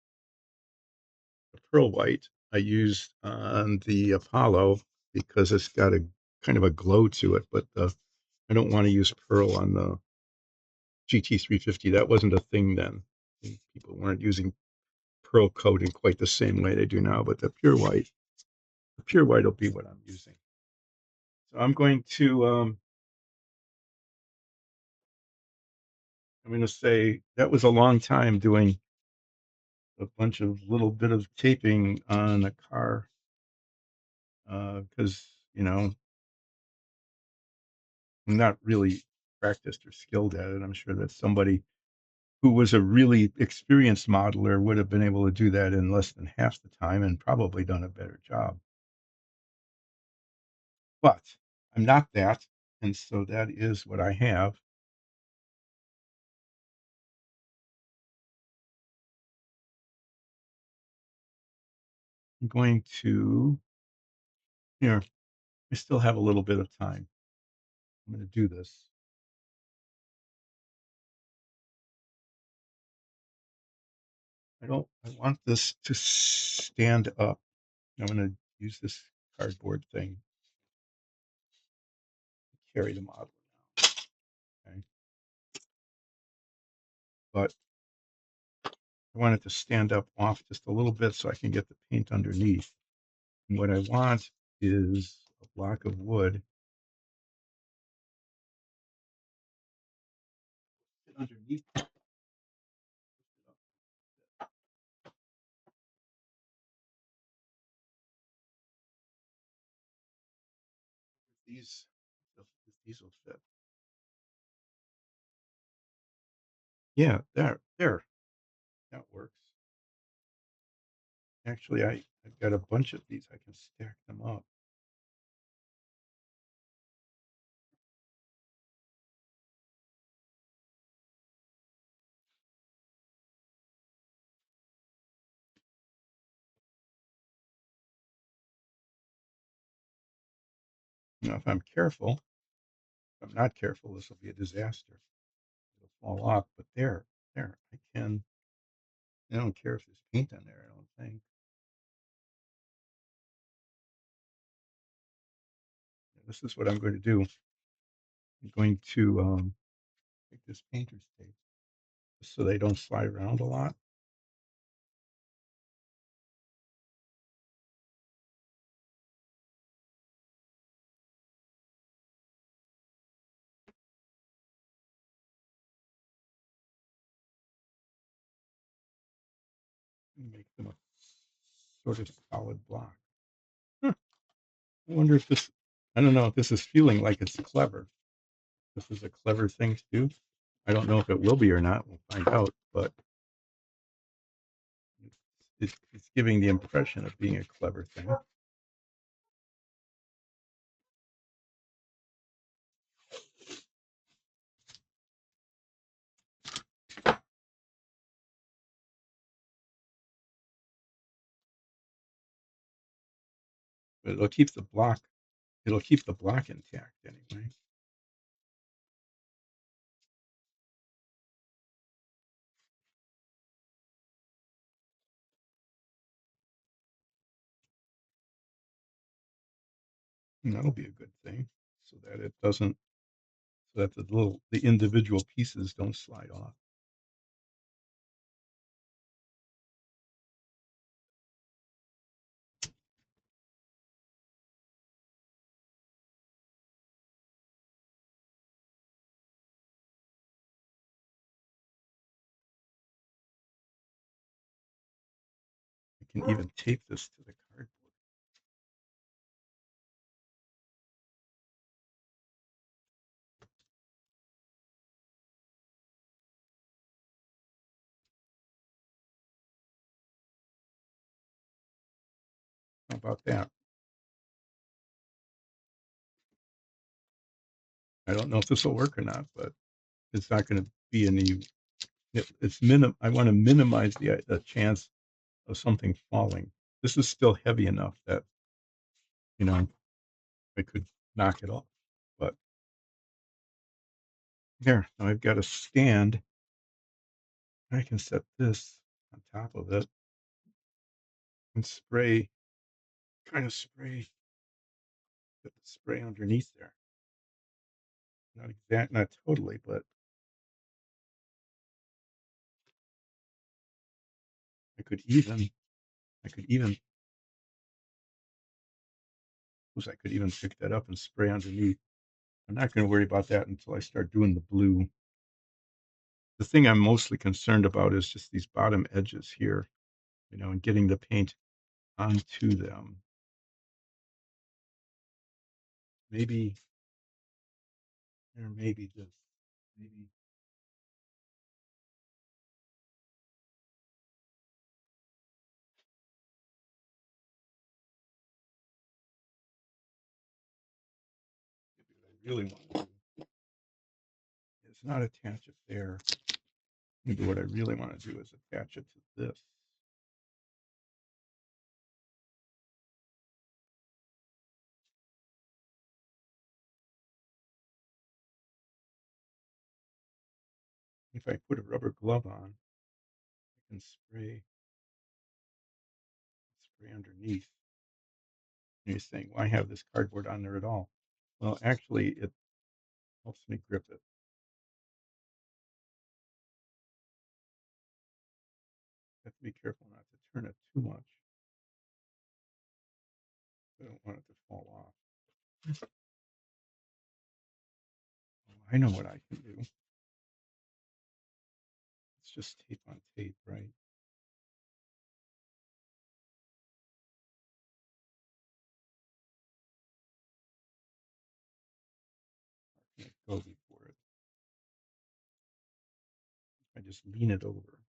The pearl white I used on the Apollo because it's got a kind of a glow to it, but I don't want to use pearl on the GT350. That wasn't a thing then. People weren't using pearl coat in quite the same way they do now, but the pure white will be what I'm using. So I'm going to say that was a long time doing a bunch of little bit of taping on a car because I'm not really practiced or skilled at it. I'm sure that somebody who was a really experienced modeler would have been able to do that in less than half the time and probably done a better job. But I'm not that, and so that is what I have. I'm going to here. I still have a little bit of time. I'm going to do this. I want this to stand up. I'm going to use this cardboard thing to carry the model now. Okay. But I want it to stand up off just a little bit so I can get the paint underneath. And what I want is a block of wood underneath these. These will fit. Yeah, there, that works. Actually, I've got a bunch of these. I can stack them up. If I'm careful, if I'm not careful, this will be a disaster. It'll fall off. But there, I don't care if there's paint on there. I don't think. This is what I'm going to do. I'm going to take this painter's tape so they don't slide around a lot. And make them a sort of solid block. Huh. I wonder if I don't know if this is feeling like it's clever. This is a clever thing to do. I don't know if it will be or not. We'll find out, but it's giving the impression of being a clever thing. But it'll keep the block intact anyway. And that'll be a good thing, so that it doesn't, so that the individual pieces don't slide off. I can even tape this to the cardboard. How about that? I don't know if this will work or not, but it's not going to be any. It's I want to minimize the chance of something falling. This is still heavy enough that you know I could knock it off. But here, now I've got a stand. I can set this on top of it and spray, kind of spray, put the spray underneath there. Not exact, not totally, but I could even, I could even, I could even pick that up and spray underneath. I'm not going to worry about that until I start doing the blue. The thing I'm mostly concerned about is just these bottom edges here, and getting the paint onto them. Maybe, or maybe this, maybe, maybe what I really want to do is not attach it there. Maybe what I really want to do is attach it to this. If I put a rubber glove on, I can spray underneath. And you're saying, why have this cardboard on there at all? Well, actually, it helps me grip it. I have to be careful not to turn it too much. I don't want it to fall off. I know what I can do. It's just tape on tape, right? Let it go before it. I just lean it over.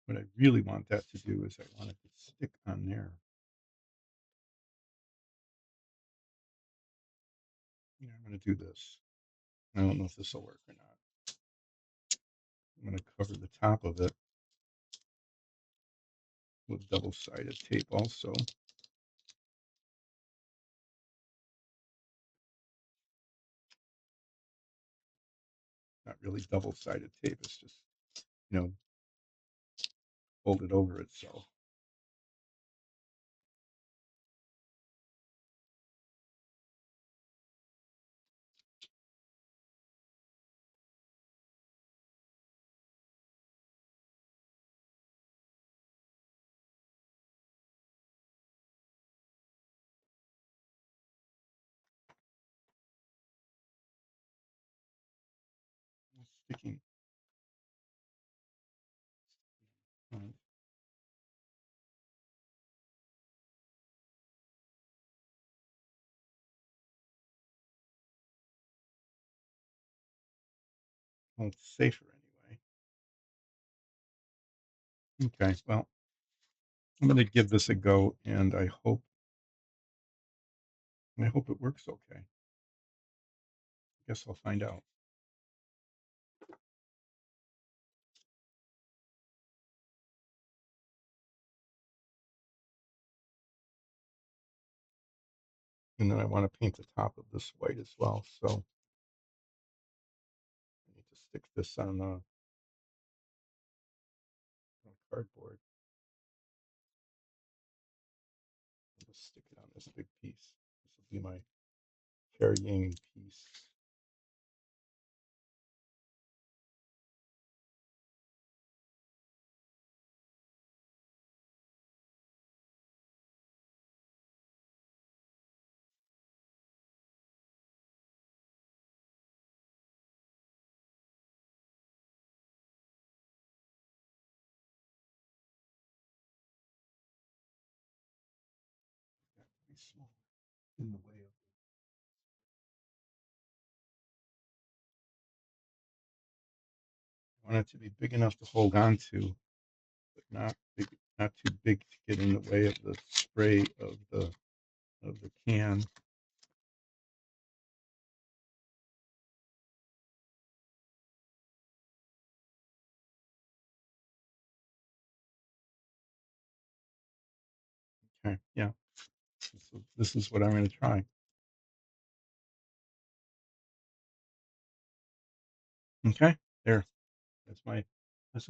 What I really want that to do is I want it to stick on there. I'm going to do this. I don't know if this will work or not. I'm going to cover the top of it with double-sided tape also. Not really double-sided tape. It's just, fold it over itself. Sticking. Well, it's safer anyway. Okay, well, I'm gonna give this a go, and I hope it works okay. Guess I'll find out. And then I want to paint the top of this white as well. So I need to stick this on cardboard. I'll just stick it on this big piece. This will be my carrying piece. Be small in the way of. I want it to be big enough to hold on to, but not too big to get in the way of the spray of the can. Okay, yeah, this is what I'm going to try. Okay, there. That's what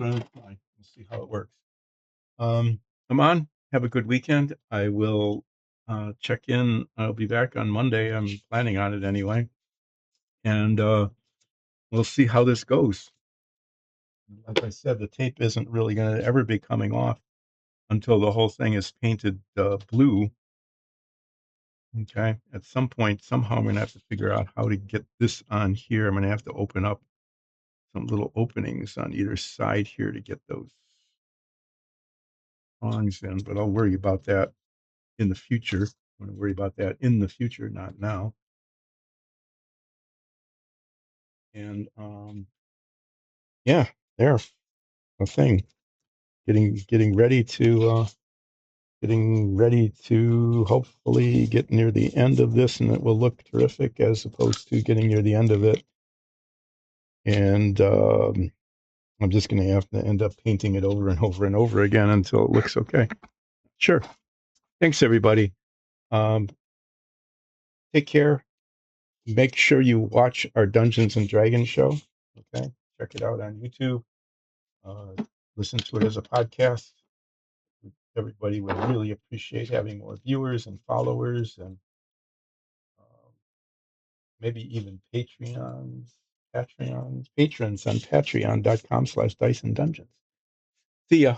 I'm going to try. We'll see how it works. Come on, have a good weekend. I will check in. I'll be back on Monday. I'm planning on it anyway, and we'll see how this goes. Like I said, the tape isn't really going to ever be coming off until the whole thing is painted blue. Okay. At some point, somehow I'm going to have to figure out how to get this on here. I'm going to have to open up some little openings on either side here to get those prongs in, but I'll worry about that in the future. I'm going to worry about that in the future, not now. And yeah, there, a thing. Getting ready to hopefully get near the end of this, and it will look terrific as opposed to getting near the end of it. And I'm just going to have to end up painting it over and over and over again until it looks okay. Sure. Thanks, everybody. Um, take care. Make sure you watch our Dungeons and Dragons show. Okay. Check it out on YouTube. Listen to it as a podcast. Everybody would really appreciate having more viewers and followers and maybe even patrons on patreon.com/Dice and Dungeons. See ya.